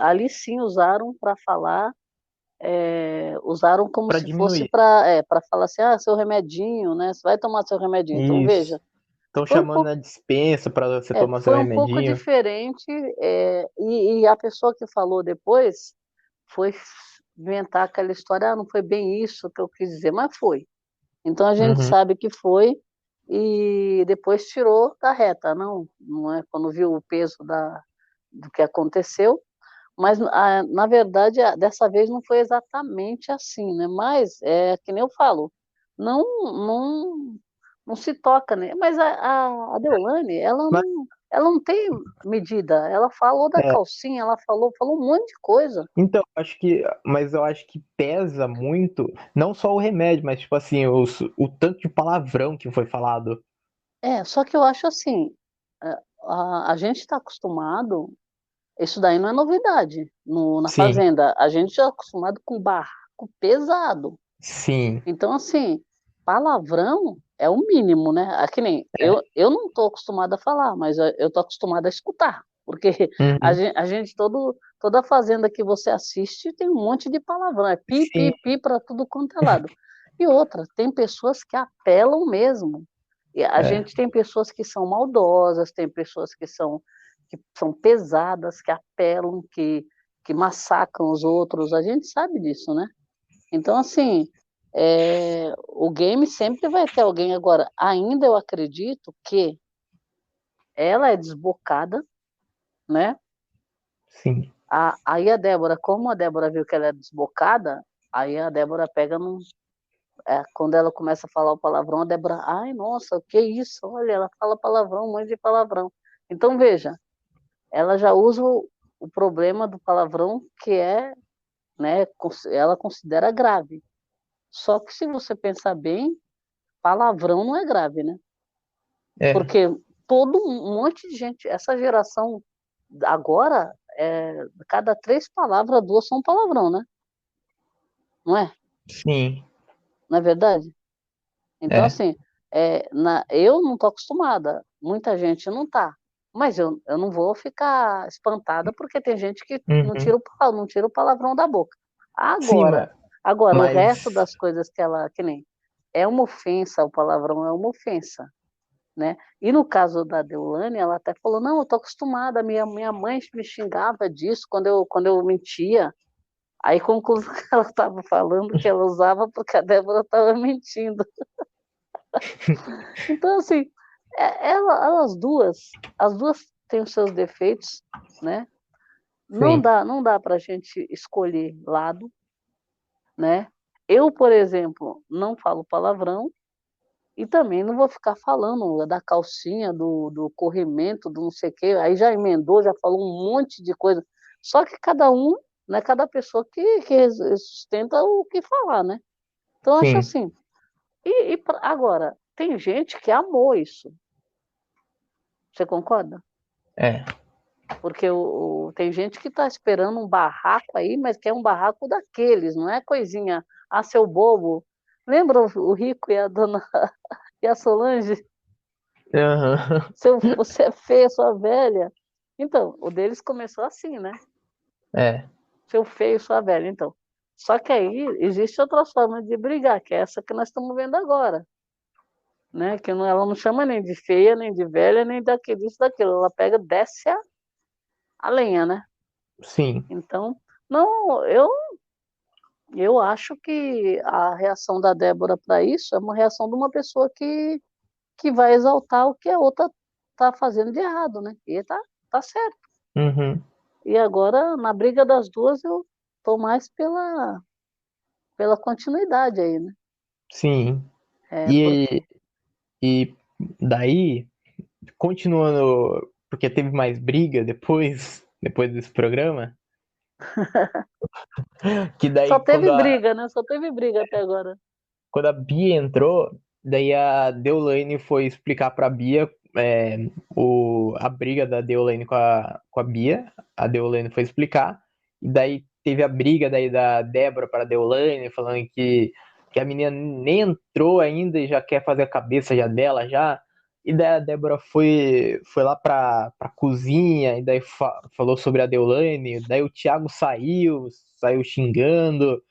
ali sim usaram para falar, usaram como Pra se fosse diminuir. para falar assim, seu remedinho, né? Você vai tomar seu remedinho. Então, Isso. veja, Estão foi um chamando pouco, na dispensa pra você tomar seu foi um pouco remedinho. diferente, e a pessoa que falou depois foi inventar aquela história, não foi bem isso que eu quis dizer, mas foi. Então a gente Uhum. sabe que foi e depois tirou da reta, não é quando viu o peso do que aconteceu, mas na verdade dessa vez não foi exatamente assim, né? Mas é que nem eu falo, não não não se toca, né? Mas a Deolane, Mas, ela não tem medida. Ela falou da é, calcinha, ela falou um monte de coisa. então, mas eu acho que pesa muito, não só o remédio, mas tipo assim, o tanto de palavrão que foi falado. Só que eu acho assim, a gente está acostumado. Isso daí não é novidade na Sim, fazenda. A gente já é acostumado com barraco pesado. sim, Então, assim, palavrão é o mínimo, né? Que nem é. eu não estou acostumada a falar, mas eu estou acostumada a escutar. Porque Uhum. toda fazenda que você assiste tem um monte de palavrão. É pi, Sim, pi, pi para tudo quanto é lado. E outra, tem pessoas que apelam mesmo. E a é. gente tem pessoas que são maldosas, tem pessoas que são pesadas, que apelam, que massacram os outros. A gente sabe disso, né? Então, assim, o game sempre vai ter alguém. Agora, ainda eu acredito que ela é desbocada, né? Sim. Aí a Débora, como a Débora viu que ela é desbocada, aí a Débora pega num. Quando ela começa a falar o palavrão, a Débora, ai, nossa, o que é isso? Olha, ela fala palavrão, um monte de palavrão. Então, veja, ela já usa o problema do palavrão que né, ela considera grave. Só que se você pensar bem, palavrão não é grave, né? É. Porque todo um monte de gente, essa geração agora, cada 3 palavras, 2 são palavrão, né? Não é? Sim. Não é verdade? Então, É. assim, eu não estou acostumada, muita gente não está. Mas eu não vou ficar espantada porque tem gente que Uhum. não tira o palavrão da boca. Sim, Agora, agora, o resto mas das coisas que nem é uma ofensa, o palavrão é uma ofensa, né? E no caso da Deulane, ela até falou, não, eu estou acostumada, minha mãe me xingava disso quando eu mentia. Aí conclusão que ela estava falando que ela usava porque a Débora estava mentindo. Então, assim, as duas têm os seus defeitos, né? Não sim. dá, não dá para a gente escolher lado, né? Eu, por exemplo, não falo palavrão e também não vou ficar falando da calcinha, do corrimento, do não sei o quê. Aí já emendou, já falou um monte de coisa. Só que cada um, né? Cada pessoa que sustenta o que falar, né? Então, eu acho Sim. assim. Agora, tem gente que amou isso. Você concorda? É. Porque tem gente que está esperando um barraco aí, mas quer um barraco daqueles, não é coisinha, seu bobo. Lembra o Rico e a dona e a Solange? Aham. Você é feia, sua velha. Então, o deles começou assim, né? É. Seu feio, sua velha. Então, só que aí existe outra forma de brigar, que é essa que nós estamos vendo agora, né? Que ela não chama nem de feia, nem de velha, nem daquilo, isso, daquilo. Ela pega, desce a lenha, né? Sim. Então, não, eu acho que a reação da Débora para isso é uma reação de uma pessoa que vai exaltar o que a outra está fazendo de errado, né? E tá certo. Uhum. E agora, na briga das duas, eu tô mais pela continuidade aí, né? Sim. É, E, porque. e daí. continuando, porque teve mais briga depois desse programa, que Só daí teve briga, né? Só teve briga até agora. quando a Bia entrou, daí a Deolane foi explicar pra Bia a briga da Deolane com a Bia. A Deolane foi explicar. E daí teve a briga daí da Débora para a Deolane, falando que a menina nem entrou ainda e já quer fazer a cabeça já dela já. E daí a Débora foi lá pra cozinha e daí falou sobre a Deolane. Daí o Thiago saiu xingando.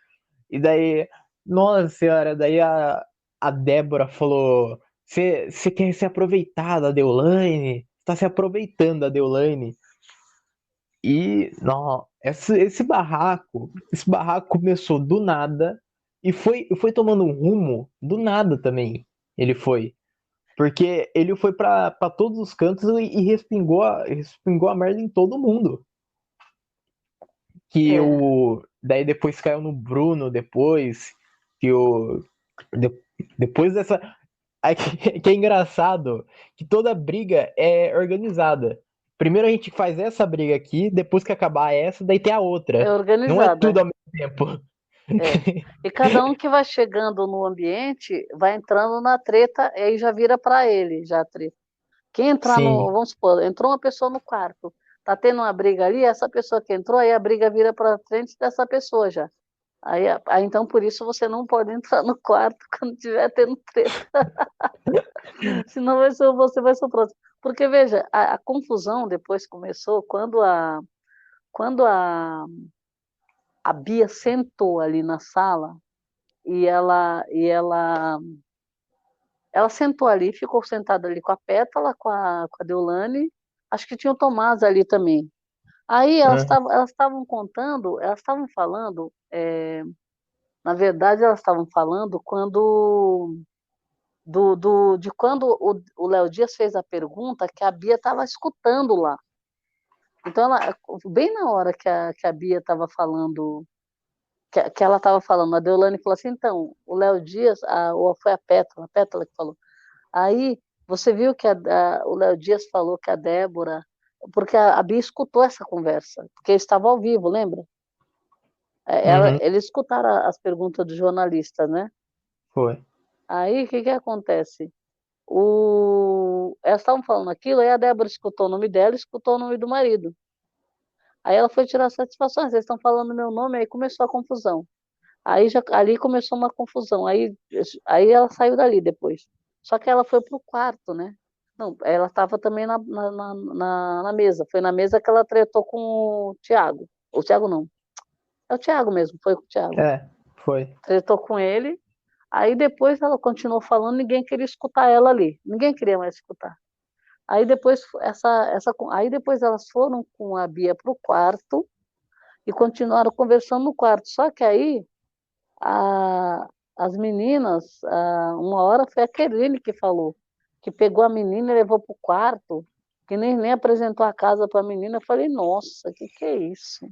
E daí, nossa senhora, daí a Débora falou: Você quer se aproveitar da Deolane? Tá se aproveitando da Deolane. E, não, esse barraco começou do nada e foi tomando um rumo do nada também. Ele foi. Porque ele foi pra todos os cantos e respingou a merda em todo mundo. É, Daí depois caiu no Bruno, depois, que o. de- depois dessa. Aí que é engraçado que toda briga é organizada. Primeiro a gente faz essa briga aqui, depois que acabar essa, daí tem a é outra. Não é tudo organizada. ao mesmo tempo. É. E cada um que vai chegando no ambiente vai entrando na treta, e aí já vira para ele, já a treta. Quem entrar no, Sim, vamos supor, entrou uma pessoa no quarto, tá tendo uma briga ali, essa pessoa que entrou, aí a briga vira para frente dessa pessoa já. Aí então por isso você não pode entrar no quarto quando tiver tendo treta, senão você vai ser o próximo. Porque veja, a confusão depois começou quando a Bia sentou ali na sala e ela sentou ali, ficou sentada ali com a Pétala, com a Deolane, acho que tinha o Tomás ali também. Aí né? elas estavam contando, elas estavam falando, na verdade elas estavam falando de quando o Léo Dias fez a pergunta que a Bia estava escutando lá. Então, bem na hora que a Bia estava falando, que ela estava falando, a Deolane falou assim, então, o Léo Dias, ou foi a Pétala que falou, aí você viu que o Léo Dias falou que a Débora, porque a Bia escutou essa conversa, porque estava ao vivo, lembra? Uhum, Eles escutaram as perguntas do jornalista, né? foi. Aí o que que acontece? Elas estavam falando aquilo, aí a Débora escutou o nome dela, e escutou o nome do marido. Aí ela foi tirar satisfação, "Ah, vocês estão falando meu nome", aí começou a confusão. Ali começou uma confusão. Aí ela saiu dali depois. Só que ela foi pro quarto, né? Não, ela estava também na mesa. Foi na mesa que ela tretou com o Thiago. O Thiago não. É o Thiago mesmo, foi com o Thiago. É, foi. Tretou com ele. Aí depois ela continuou falando, ninguém queria escutar ela ali. Ninguém queria mais escutar. Aí depois elas foram com a Bia pro quarto e continuaram conversando no quarto. Só que aí a- as meninas, uma hora foi a Kerline que falou, que pegou a menina e levou para o quarto, que nem apresentou a casa para a menina. Eu falei, nossa, que é isso?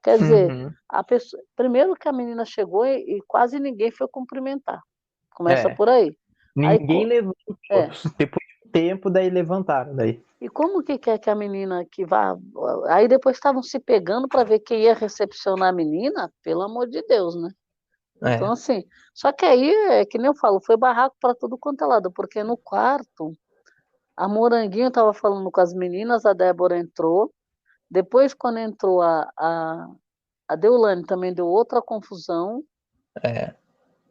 Quer dizer, Uhum. primeiro que a menina chegou e quase ninguém foi cumprimentar. Começa É. por aí. Aí, Ninguém levantou. é, Depois de um tempo, daí levantaram. Daí. e como que quer que a menina que vá. Aí depois estavam se pegando para ver quem ia recepcionar a menina, pelo amor de Deus, né? Então, É. assim, só que aí, que nem eu falo, foi barraco para tudo quanto é lado, porque no quarto, a Moranguinho estava falando com as meninas, a Débora entrou, depois, quando entrou a Deulane, também deu outra confusão, É.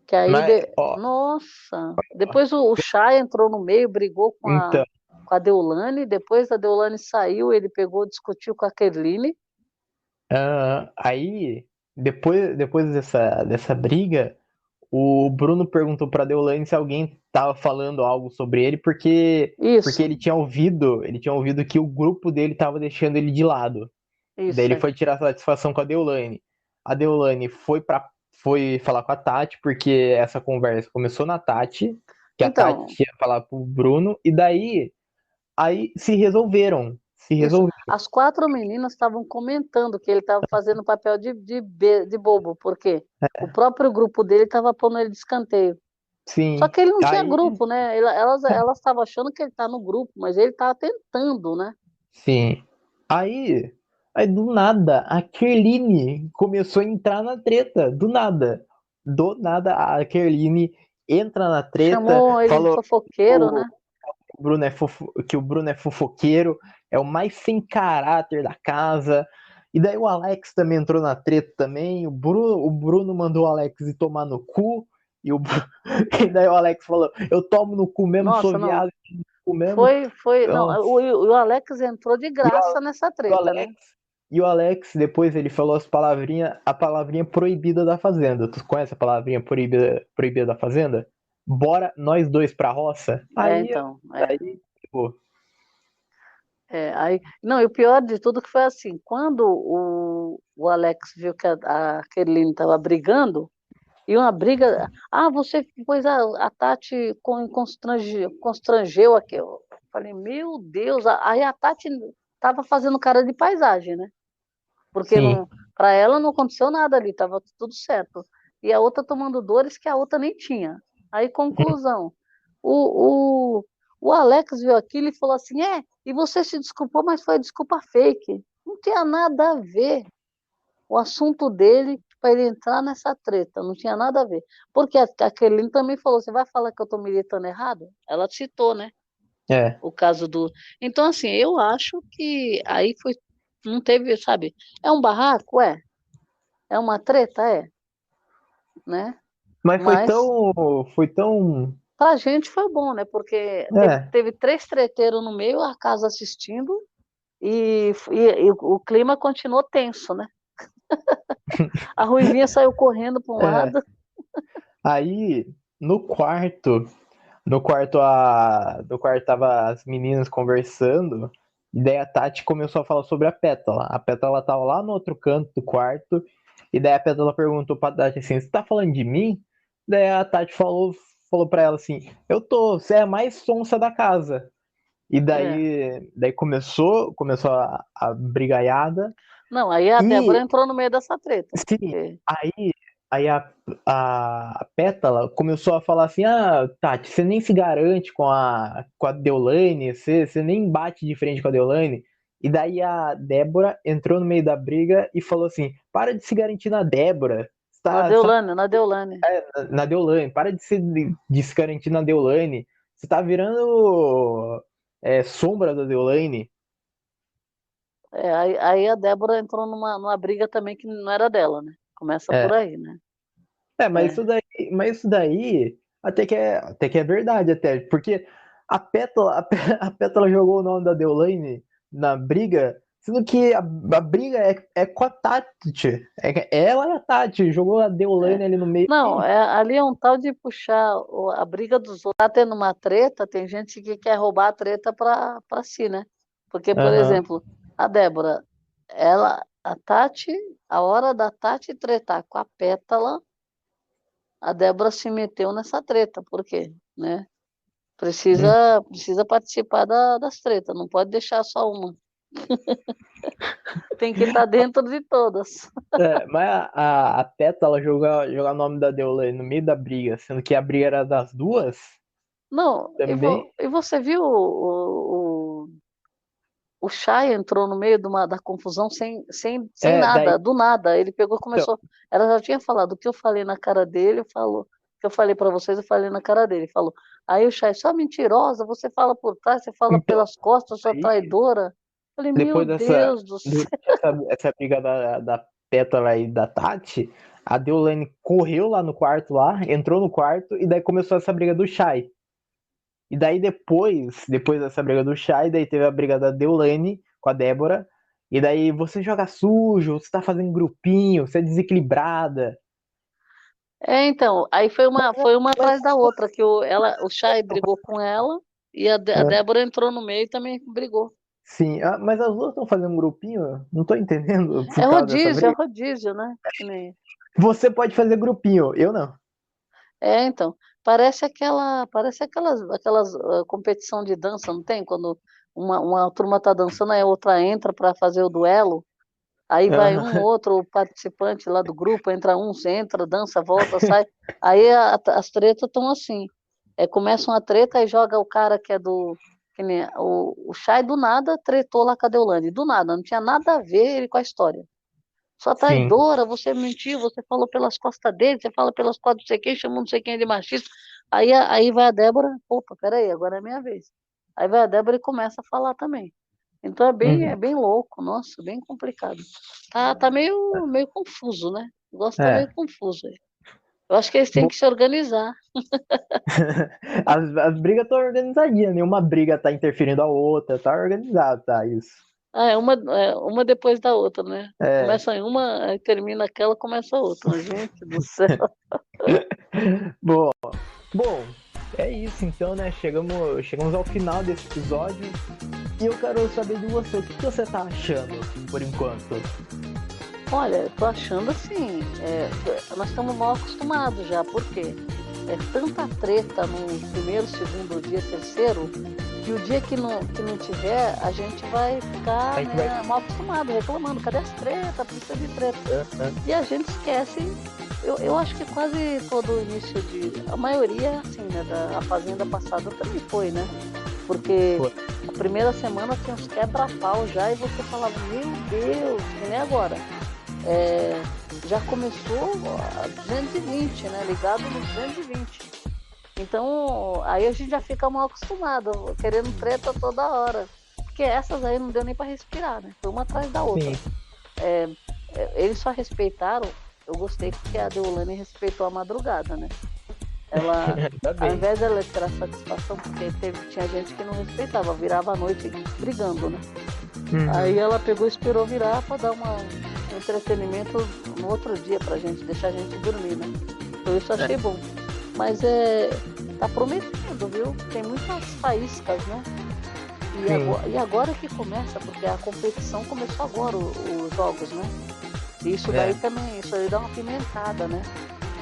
que aí, Mas, ó, nossa, depois o Chay entrou no meio, brigou com a, então, com a Deulane, depois a Deulane saiu, ele pegou, discutiu com a Kerline. aí, depois dessa briga, o Bruno perguntou pra Deolane se alguém tava falando algo sobre ele, porque Isso, ele tinha ouvido que o grupo dele tava deixando ele de lado. Daí isso, ele foi tirar satisfação com a Deolane. A Deolane foi falar com a Tati, porque essa conversa começou na Tati, que a Tati Então, ia falar pro Bruno, e daí aí se resolveram. Se isso. resolveram. As quatro meninas estavam comentando que ele estava fazendo papel de bobo, porque o próprio grupo dele estava pondo ele de escanteio. Só sim. que ele não tinha Aí, grupo, né? Elas estavam achando que ele tá no grupo, mas ele tava tentando, né? sim. Aí, aí do nada, a Kerline começou a entrar na treta. Do nada. Do nada, a Kerline entra na treta, Chamou ele de falou fofoqueiro, né? que o Bruno é fofoqueiro, é o mais sem caráter da casa. E daí o Alex também entrou na treta também. O Bruno mandou o Alex ir tomar no cu. E daí o Alex falou: Eu tomo no cu mesmo, sou Nossa, não. viado, no cu mesmo. Não, Nossa. o Alex entrou de E o, graça nessa e o treta, né? Alex, e o Alex, depois ele falou a palavrinha proibida da Fazenda. Tu conhece a palavrinha proibida da Fazenda? Bora nós dois pra roça? É, Aí, então, aí, tipo, aí, não, e o pior de tudo que foi assim, quando o Alex viu que a Kerline estava brigando, e uma briga, você pôs a Tati constrangeu aqui. Eu falei, meu Deus, aí a Tati estava fazendo cara de paisagem, né? Porque sim. não, para ela não aconteceu nada ali, estava tudo certo. E a outra tomando dores que a outra nem tinha. Aí, conclusão, o, o, o Alex viu aquilo e falou assim, e você se desculpou, mas foi desculpa fake. Não tinha nada a ver o assunto dele para ele entrar nessa treta, não tinha nada a ver. Porque a Kelly também falou, você vai falar que eu estou militando errado? Ela citou, né? É. O caso do. Então, assim, eu acho que aí foi. Não teve, sabe? É um barraco? É. É uma treta? É. Né? Mas foi Mas tão. Foi tão. pra gente foi bom, né? Porque É. teve três treteiros no meio, a casa assistindo, e o clima continuou tenso, né? A Ruivinha saiu correndo para um É. lado. Aí, no quarto. No quarto tava as meninas conversando. E daí a Tati começou a falar sobre a Pétala. A Pétala tava lá no outro canto do quarto. E daí a Pétala perguntou pra Tati assim: Você tá falando de mim? Daí a Tati falou pra ela assim: Eu tô, você é a mais sonsa da casa. E É. daí começou a brigaiada. Não, aí a Débora E entrou no meio dessa treta. sim, aí a Pétala começou a falar assim: Tati, você nem se garante com a Deolane, você nem bate de frente com a Deolane. E daí a Débora entrou no meio da briga e falou assim: Para de se garantir na Débora. Você tá Na Deolane. na Deolane, para de se garantir na Deolane. Você tá virando sombra da Deolane. Aí a Débora entrou numa briga também que não era dela, né? Começa por É, aí, né? mas É. isso daí até que é verdade, até, porque a Pétala jogou o nome da Deolane na briga, sendo que a briga é com a Tati. Ela e a Tati jogou a É. Deolane ali no meio. Não, ali é um tal de puxar a briga dos outros. Tá tendo uma treta, tem gente que quer roubar a treta para si, né? Porque, por Aham. exemplo, a Débora, a Tati, a hora da Tati tretar com a Pétala, a Débora se meteu nessa treta. Por quê? Né? Hum. Precisa participar das tretas, não pode deixar só uma. Tem que estar dentro de todas. Mas a Pétala jogar o nome da Deolane no meio da briga, sendo que a briga era das duas, Não, também. e você viu o Chay entrou no meio da confusão sem Daí. nada, do nada. Ele pegou e Então, começou. Ela já tinha falado o que eu falei na cara dele, o que eu falei para vocês, eu falei na cara dele. Falou. Aí o Chay, só mentirosa, você fala por trás, você fala então, pelas costas, sua aí, traidora. Eu falei, meu depois Deus do céu. essa briga da Pétala e da Tati, a Deolane correu lá no quarto lá, entrou no quarto, e daí começou essa briga do Shai. E daí depois dessa briga do Shai, daí teve a briga da Deolane com a Débora, e daí você joga sujo, você tá fazendo grupinho, você é desequilibrada. Então, aí foi uma Mas atrás da outra, que o Chay brigou com ela e a é, Débora entrou no meio e também brigou. sim, mas as duas estão fazendo um grupinho? Não tô entendendo por causa dessa É briga. rodízio, né? Você pode fazer grupinho, eu não. Então, parece aquelas competição de dança, não tem? Quando uma turma tá dançando, aí a outra entra para fazer o duelo. Aí vai um Aham. outro participante lá do grupo, entra um, você entra, dança, volta, sai. Aí as tretas estão assim. Começa uma treta e joga o cara que é do. Que nem, o Chay do nada tretou lá com a Deolane. Do nada, não tinha nada a ver ele com a história. Sua Sim. traidora, você mentiu, você falou pelas costas dele, você fala pelas costas de não sei quem, chamou não sei quem de machista. Aí vai a Débora, opa, peraí, agora é minha vez. Aí vai a Débora e começa a falar também. Então é Uhum. bem louco, nossa, bem complicado. Tá meio confuso, né? O negócio tá meio É. confuso aí. Eu acho que eles têm Bom, que se organizar. as brigas estão organizadinhas, nenhuma briga tá interferindo a outra, tá organizado, tá isso. Uma depois da outra, né? É. Começa em uma, aí termina aquela, começa a outra. Gente do céu. Bom, bom, é isso então, né? Chegamos ao final desse episódio e eu quero saber de você, o que você tá achando por enquanto? Olha, eu tô achando assim, nós estamos mal acostumados já, por quê? É tanta treta no primeiro, segundo dia, terceiro, que o dia que não tiver, a gente vai ficar, A gente vai. né, mal acostumado, reclamando, cadê as tretas, precisa de treta. E a gente esquece, eu acho que quase todo início a maioria, assim, né, a Fazenda passada também foi, né? Porque Pô, a primeira semana tinha uns quebra-pau já e você falava, meu Deus, que nem agora. É, já começou a 220, né? Ligado no 220. Então, aí a gente já fica mal acostumado, querendo treta toda hora. Porque essas aí não deu nem para respirar, né? Foi uma atrás da outra. sim, Eles só respeitaram, eu gostei porque a Deolane respeitou a madrugada, né? Ela, tá ao bem. invés dela tirar satisfação, porque tinha gente que não respeitava, virava a noite brigando, né? Aí Uhum. ela pegou e esperou virar para dar um entretenimento no outro dia pra gente, deixar a gente dormir, né? Então isso eu achei É, bom. Mas tá prometendo, viu? Tem muitas faíscas, né? sim. E agora que começa, porque a competição começou agora, os jogos, né? E isso daí É. também, isso aí dá uma pimentada, né?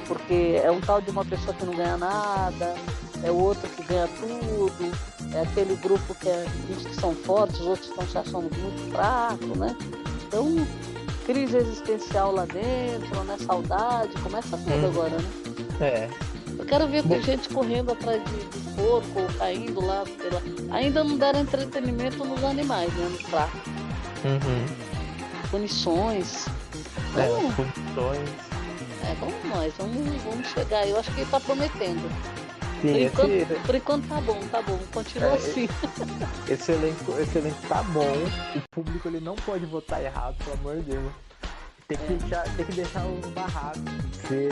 Porque é um tal de uma pessoa que não ganha nada, é o outro que ganha tudo, é aquele grupo que uns que são fortes, os outros estão se achando muito fracos, né? Então, crise existencial lá dentro, né? Saudade, começa tudo Uhum. agora, né? É. Eu quero ver Bom, gente correndo atrás de porco, caindo lá pela. Ainda não deram entretenimento nos animais, né? Nos fracos. uhum. Punições. É, as Vamos, punições. vamos nós, vamos chegar. Eu acho que ele tá prometendo. Sim, Por enquanto tá bom, continua é, assim. esse elenco tá bom. O público ele não pode votar errado, pelo amor de Deus. É, Tem que deixar o barraco ser.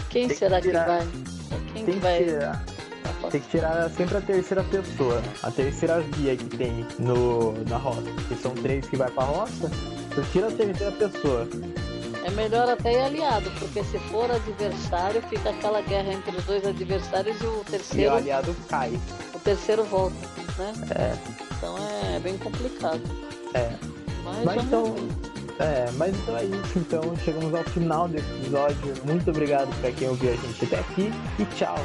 quem Tem que será que tirar. vai? Quem que Tem que vai tirar. Tem que afastar? tirar sempre a terceira pessoa, a terceira via que tem na roça. Que são três que vai pra roça, tu tira a terceira pessoa. É melhor até ir aliado, porque se for adversário, fica aquela guerra entre os dois adversários e E o aliado cai. o terceiro volta, né? É, Então é bem complicado. é. Mas Mas vamos então. ver. Mas então é isso. Então chegamos ao final desse episódio. Muito obrigado pra quem ouviu a gente até aqui e tchau.